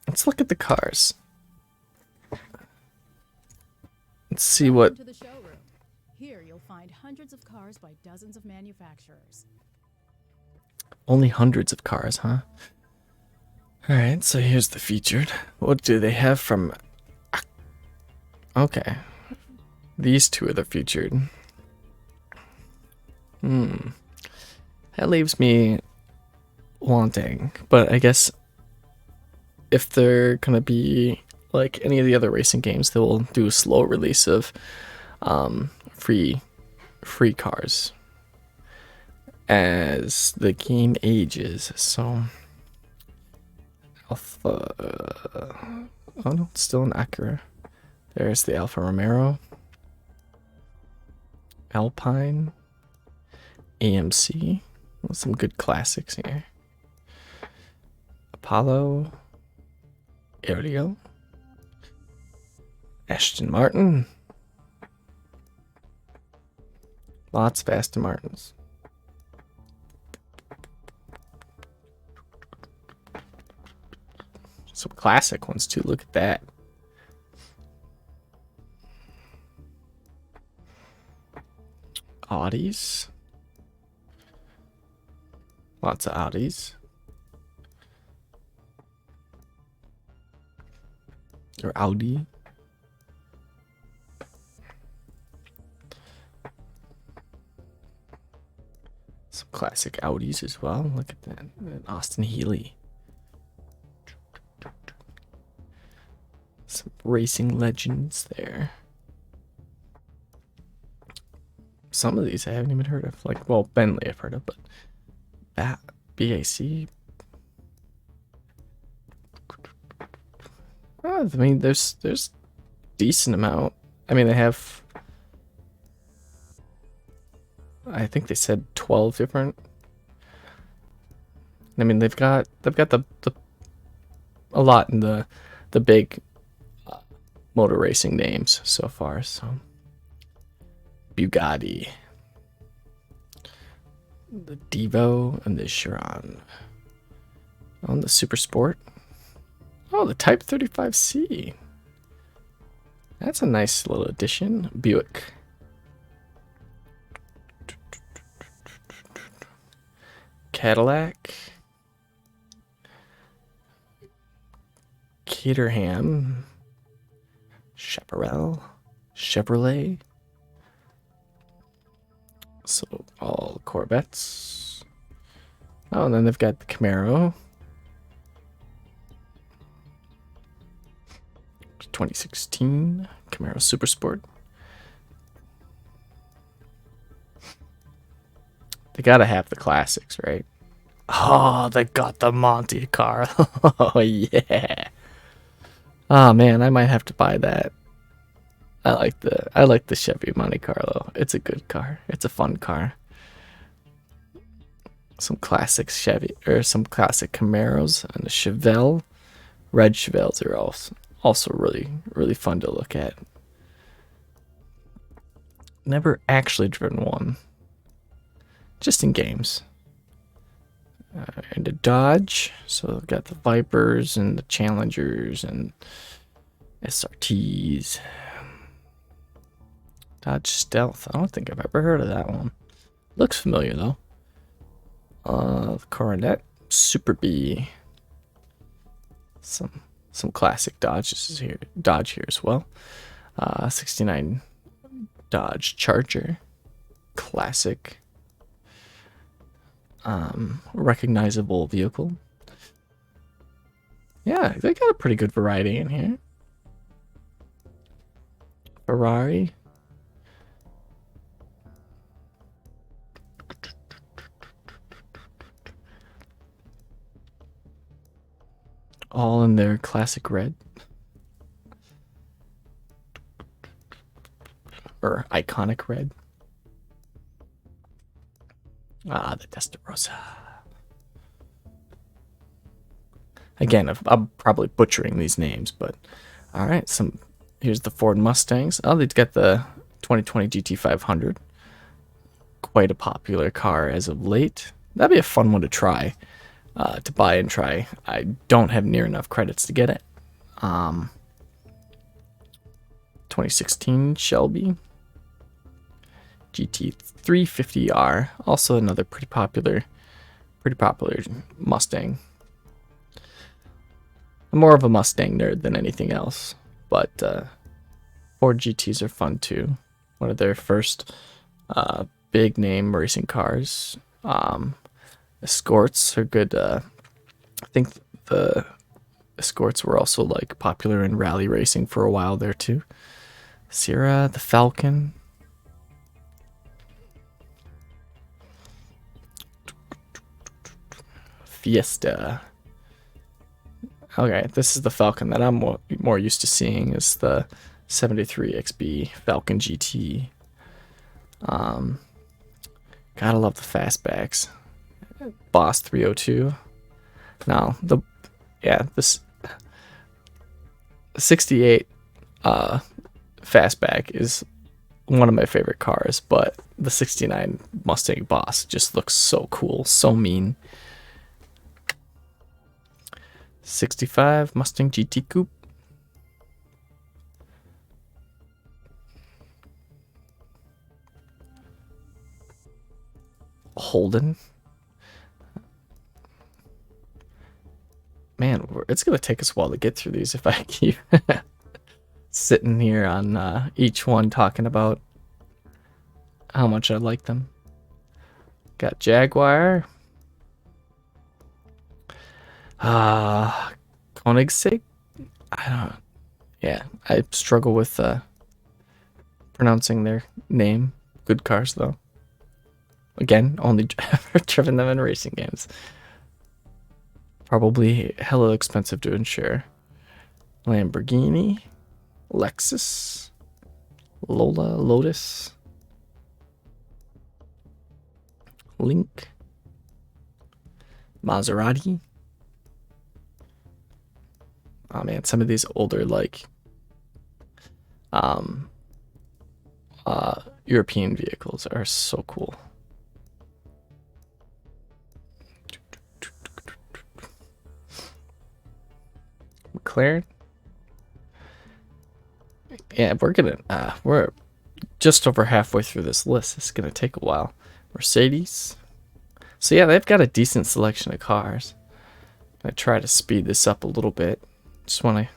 Let's look at the cars. Let's see what. Welcome to the showroom. Here you'll find hundreds of cars by dozens of manufacturers. Only hundreds of cars, huh? Alright, so here's the featured. What do they have from... Okay. These two are the featured. That leaves me wanting. But I guess if they're gonna be like any of the other racing games, they will do a slow release of free cars as the game ages. So Alpha, oh no, it's still an Acura. There's the Alfa Romero, Alpine, AMC. Some good classics here. Apollo, Aereo, Aston Martin. Lots of Aston Martins. Some classic ones too. Look at that. Audis. Lots of Audis. Or Audi. Some classic Audis as well. Look at that. And Austin Healey. Some racing legends there. Some of these I haven't even heard of. Like, well, Bentley I've heard of, but BAC. Oh, I mean, there's decent amount. I mean, they have. I think they said 12 different. I mean, they've got the a lot in the big motor racing names so far. So Bugatti, the Devo, and the Chiron. On the Super Sport. Oh, the Type 35C. That's a nice little addition. Buick. Cadillac. Caterham. Chaparral. Chevrolet. So all Corvettes. Oh, and then they've got the Camaro. 2016 Camaro Super Sport. They gotta have the classics, right? Oh, they got the Monte Carlo. Oh yeah. Oh man, I might have to buy that. I like the Chevy Monte Carlo. It's a good car. It's a fun car. Some classic Chevy or some classic Camaros and the Chevelle. Red Chevelles are also really fun to look at. Never actually driven one. Just in games. And a Dodge. So I've got the Vipers and the Challengers and SRTs. Dodge Stealth. I don't think I've ever heard of that one. Looks familiar though. The Coronet. Super B. Some classic Dodges here. Dodge here as well. 69 Dodge Charger. Classic. Recognizable vehicle. Yeah, they got a pretty good variety in here. Ferrari. All in their classic red. Or iconic red. Ah, the Testarossa. Again, I'm probably butchering these names, but all right. Here's the Ford Mustangs. Oh, they've got the 2020 GT500. Quite a popular car as of late. That'd be a fun one to try, to buy and try. I don't have near enough credits to get it. 2016 Shelby. GT350R, also another pretty popular Mustang. I'm more of a Mustang nerd than anything else, but Ford GTs are fun too. One of their first big name racing cars. Escorts are good. I think the Escorts were also like popular in rally racing for a while there too. Sierra, the Falcon. Fiesta. Okay, this is the Falcon that I'm more used to seeing, is the 73XB Falcon GT. Gotta love the fastbacks. Boss 302. Now this 68 fastback is one of my favorite cars, but the 69 Mustang Boss just looks so cool, so mean. 65 Mustang GT Coupe. Holden. Man, it's gonna take us a while to get through these if I keep sitting here on each one talking about how much I like them. Got Jaguar. Koenigsegg? I don't know. Yeah, I struggle with pronouncing their name. Good cars, though. Again, only ever driven them in racing games. Probably hella expensive to insure. Lamborghini. Lexus. Lotus. Link. Maserati. Oh man, some of these older like European vehicles are so cool. McLaren. Yeah, we're just over halfway through this list. It's gonna take a while. Mercedes. So yeah, they've got a decent selection of cars. I try to speed this up a little bit. Just want to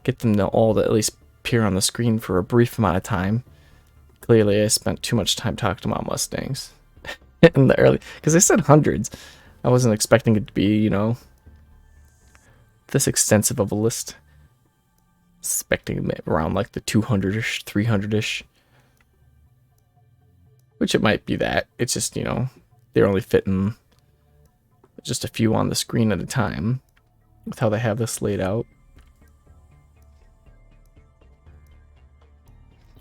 get them to all at least appear on the screen for a brief amount of time. Clearly, I spent too much time talking about Mustangs in the early, because I said hundreds. I wasn't expecting it to be, you know, this extensive of a list. Expecting it around like the 200-ish, 300-ish. Which it might be that. It's just, you know, they're only fitting just a few on the screen at a time with how they have this laid out.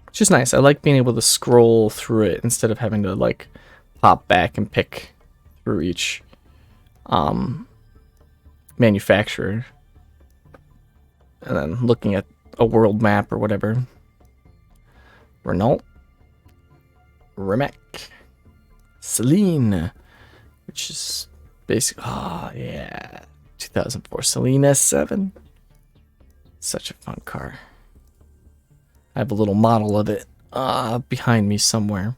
It's just nice. I like being able to scroll through it instead of having to like pop back and pick through each manufacturer and then looking at a world map or whatever. Renault, Rimac, Celine, which is basically, oh yeah, 2004 Celine S7. Such a fun car. I have a little model of it behind me somewhere.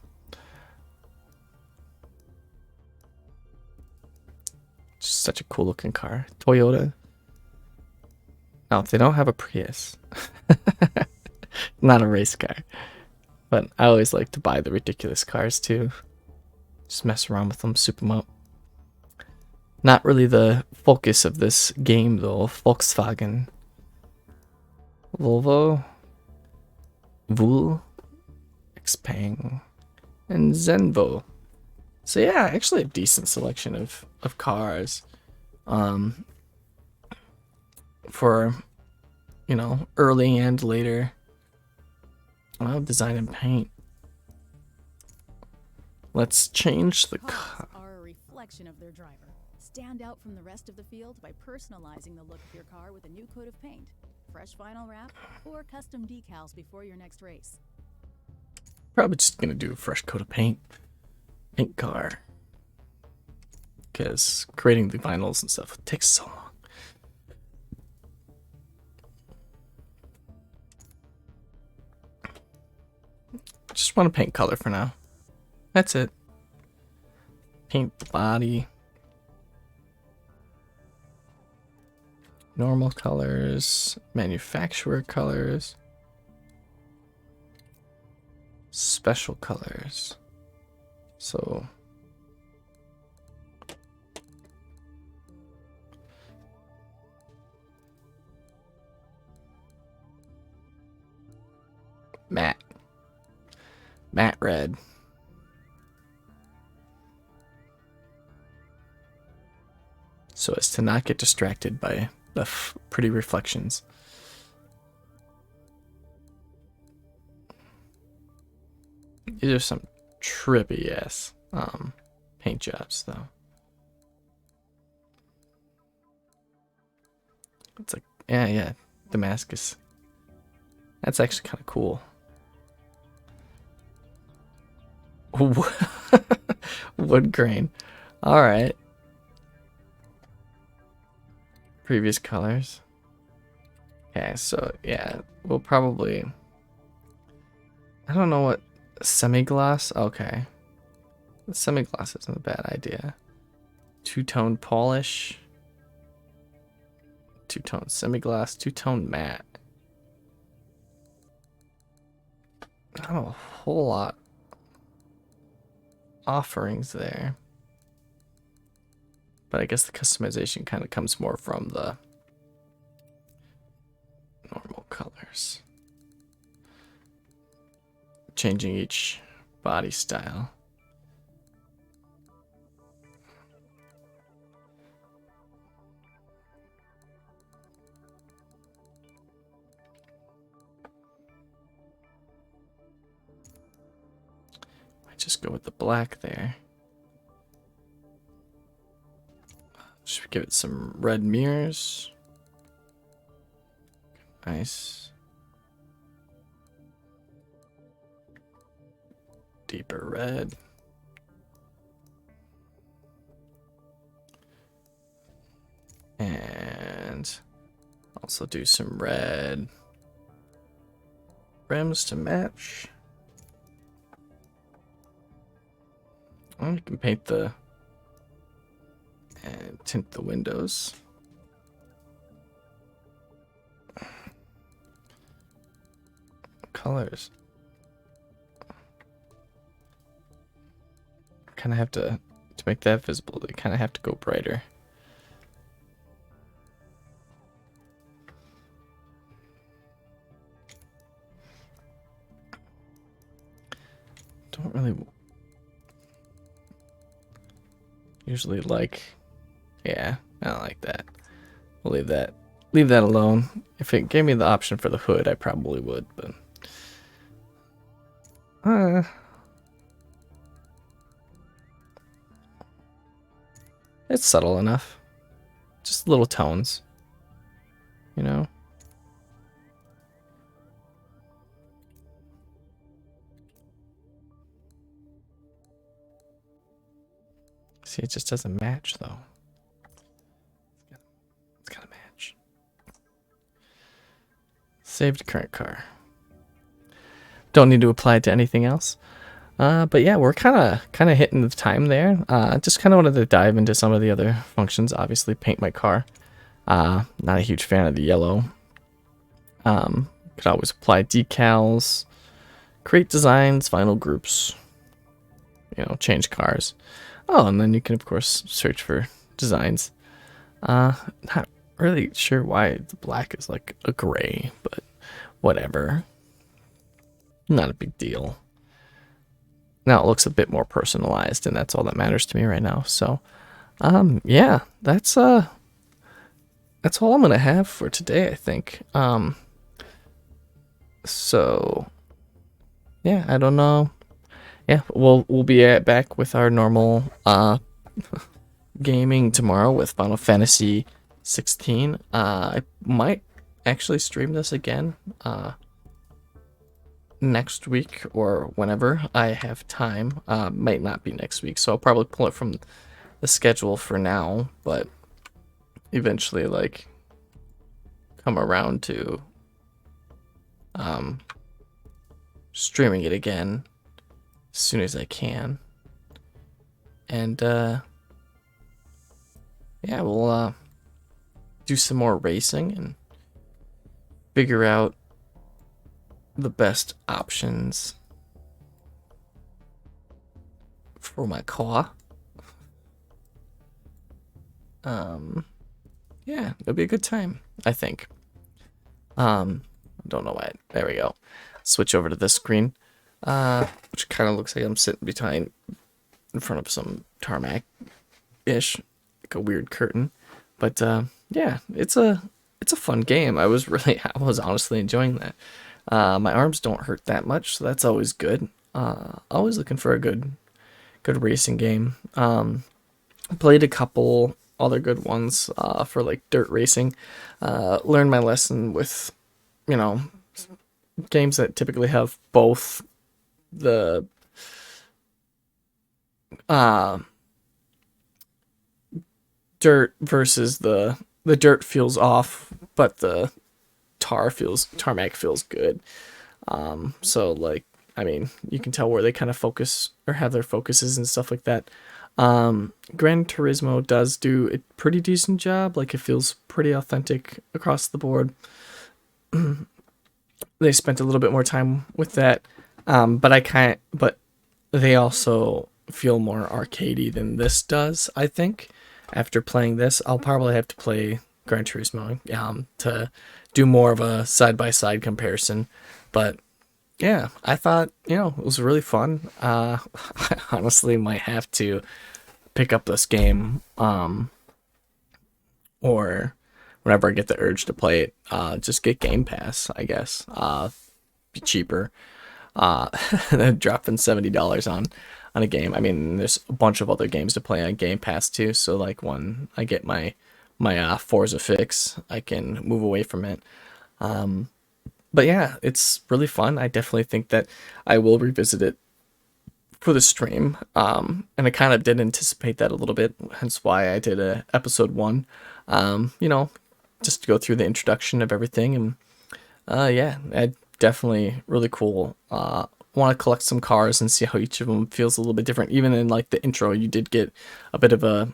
Just such a cool looking car. Toyota. Now, if they don't have a Prius, not a race car, but I always like to buy the ridiculous cars too. Just mess around with them, soup them up. Not really the focus of this game though. Volkswagen, Volvo, Vool, Xpeng, and Zenvo. So yeah, actually a decent selection of cars. For, you know, early and later. Well, design and paint. Let's change the car. Are a reflection of their driver. Stand out from the rest of the field by personalizing the look of your car with a new coat of paint, fresh vinyl wrap, or custom decals before your next race. Probably just gonna do a fresh coat of paint car, because creating the vinyls and stuff takes so long. Just want to paint color for now. That's it. Paint the body. Normal colors, manufacturer colors, special colors. So matte red. So as to not get distracted by the pretty reflections. These are some trippy ass paint jobs though. It's like, yeah, Damascus. That's actually kind of cool. Wood grain. All right. Previous colors. Okay, so yeah, we'll probably. I don't know what semi-gloss. Okay, the semi-gloss isn't a bad idea. Two-tone polish. Two-tone semi-gloss. Two-tone matte. Not a whole lot offerings there. But I guess the customization kind of comes more from the normal colors. Changing each body style. Might just go with the black there. Should we give it some red mirrors? Nice. Deeper red. And also do some red rims to match. Well, you can paint the and tint the windows. Colors. Kind of have to make that visible. They kind of have to go brighter. Don't really usually like. Yeah, I don't like that. We'll leave that alone. If it gave me the option for the hood, I probably would, but it's subtle enough. Just little tones, you know. See, it just doesn't match though. It's gotta match. Saved current car. Don't need to apply it to anything else. But yeah, we're kind of hitting the time there. Just kind of wanted to dive into some of the other functions. Obviously, paint my car. Not a huge fan of the yellow. Could always apply decals, create designs, final groups. You know, change cars. Oh, and then you can of course search for designs. Not really sure why the black is like a gray, but whatever. Not a big deal. Now it looks a bit more personalized, and that's all that matters to me right now. So, yeah, that's all I'm gonna have for today, I think. So, yeah, I don't know. Yeah, we'll be back with our normal gaming tomorrow with Final Fantasy 16. I might actually stream this again. Next week or whenever I have time. Might not be next week, so I'll probably pull it from the schedule for now, but eventually like come around to streaming it again as soon as I can. And yeah, we'll do some more racing and figure out the best options for my car. Yeah, it'll be a good time, I think. Don't know why. There we go. Switch over to this screen, which kind of looks like I'm sitting in front of some tarmac-ish, like a weird curtain. But yeah, it's a fun game. I was honestly enjoying that. My arms don't hurt that much, so that's always good. Always looking for a good racing game. Played a couple other good ones for like dirt racing. Learned my lesson with, games that typically have both the dirt versus the dirt feels off, but the tarmac feels good. So like, I mean, you can tell where they kind of focus or have their focuses and stuff like that. Gran Turismo does do a pretty decent job. Like, it feels pretty authentic across the board. They spent a little bit more time with that. But they also feel more arcadey than this does, I think. After playing this, I'll probably have to play Gran Turismo to do more of a side-by-side comparison. But yeah, I thought, it was really fun. I honestly might have to pick up this game, or whenever I get the urge to play it, just get Game Pass, I guess. Be cheaper. Dropping $70 on a game. I mean, there's a bunch of other games to play on Game Pass too. So like, when I get my Forza fix, I can move away from it. But yeah, it's really fun. I definitely think that I will revisit it for the stream. And I kind of did anticipate that a little bit, hence why I did a episode 1. Just to go through the introduction of everything. And yeah, definitely really cool. Want to collect some cars and see how each of them feels a little bit different. Even in like the intro, you did get a bit of a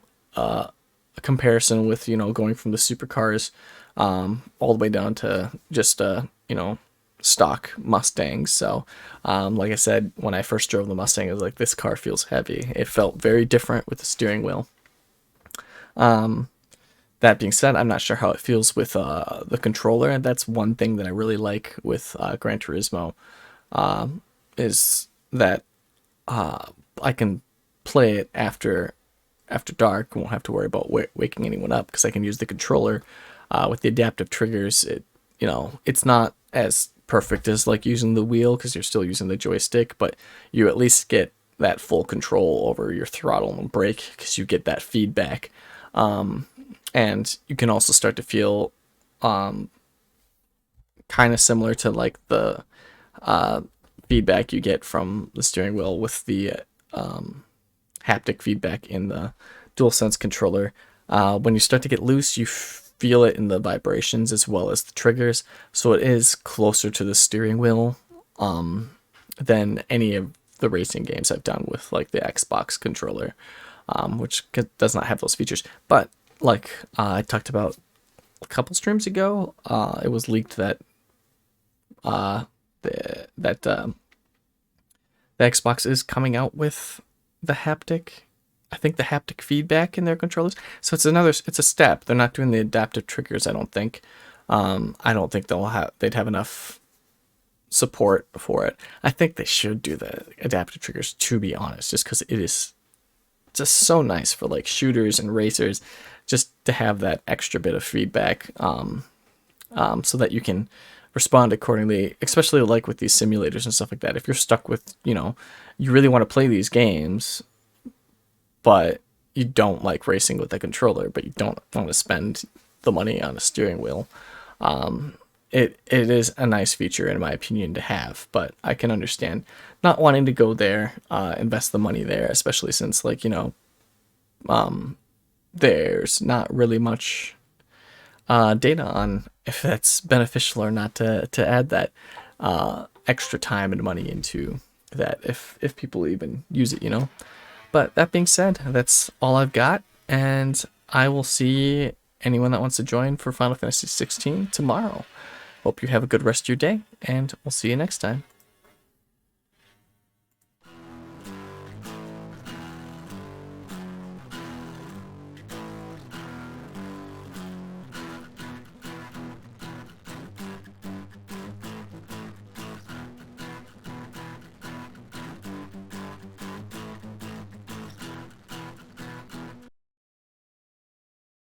comparison with, going from the supercars all the way down to just stock Mustangs. So like I said, when I first drove the Mustang, it was like, this car feels heavy. It felt very different with the steering wheel. That being said, I'm not sure how it feels with the controller, and that's one thing that I really like with Gran Turismo, is that I can play it after dark. Won't have to worry about waking anyone up, because I can use the controller with the adaptive triggers. It's not as perfect as like using the wheel, because you're still using the joystick, but you at least get that full control over your throttle and brake, because you get that feedback. And you can also start to feel kind of similar to like the feedback you get from the steering wheel with the haptic feedback in the DualSense controller. When you start to get loose, you feel it in the vibrations as well as the triggers. So it is closer to the steering wheel than any of the racing games I've done with like the Xbox controller, which does not have those features. But like I talked about a couple streams ago, it was leaked that the Xbox is coming out with the haptic. I think the haptic feedback in their controllers. So it's a step. They're not doing the adaptive triggers, I don't think. I don't think they'd have enough support for it. I think they should do the adaptive triggers, to be honest, just because it is just so nice for like shooters and racers, just to have that extra bit of feedback, so that you can respond accordingly, especially like with these simulators and stuff like that. If you're stuck with, you really want to play these games, but you don't like racing with a controller, but you don't want to spend the money on a steering wheel, it is a nice feature, in my opinion, to have. But I can understand not wanting to go there, invest the money there, especially since like, there's not really much data on if that's beneficial or not to add that extra time and money into that if people even use it, you know. But that being said, that's all I've got, and I will see anyone that wants to join for Final Fantasy 16 tomorrow. Hope you have a good rest of your day, and we'll see you next time.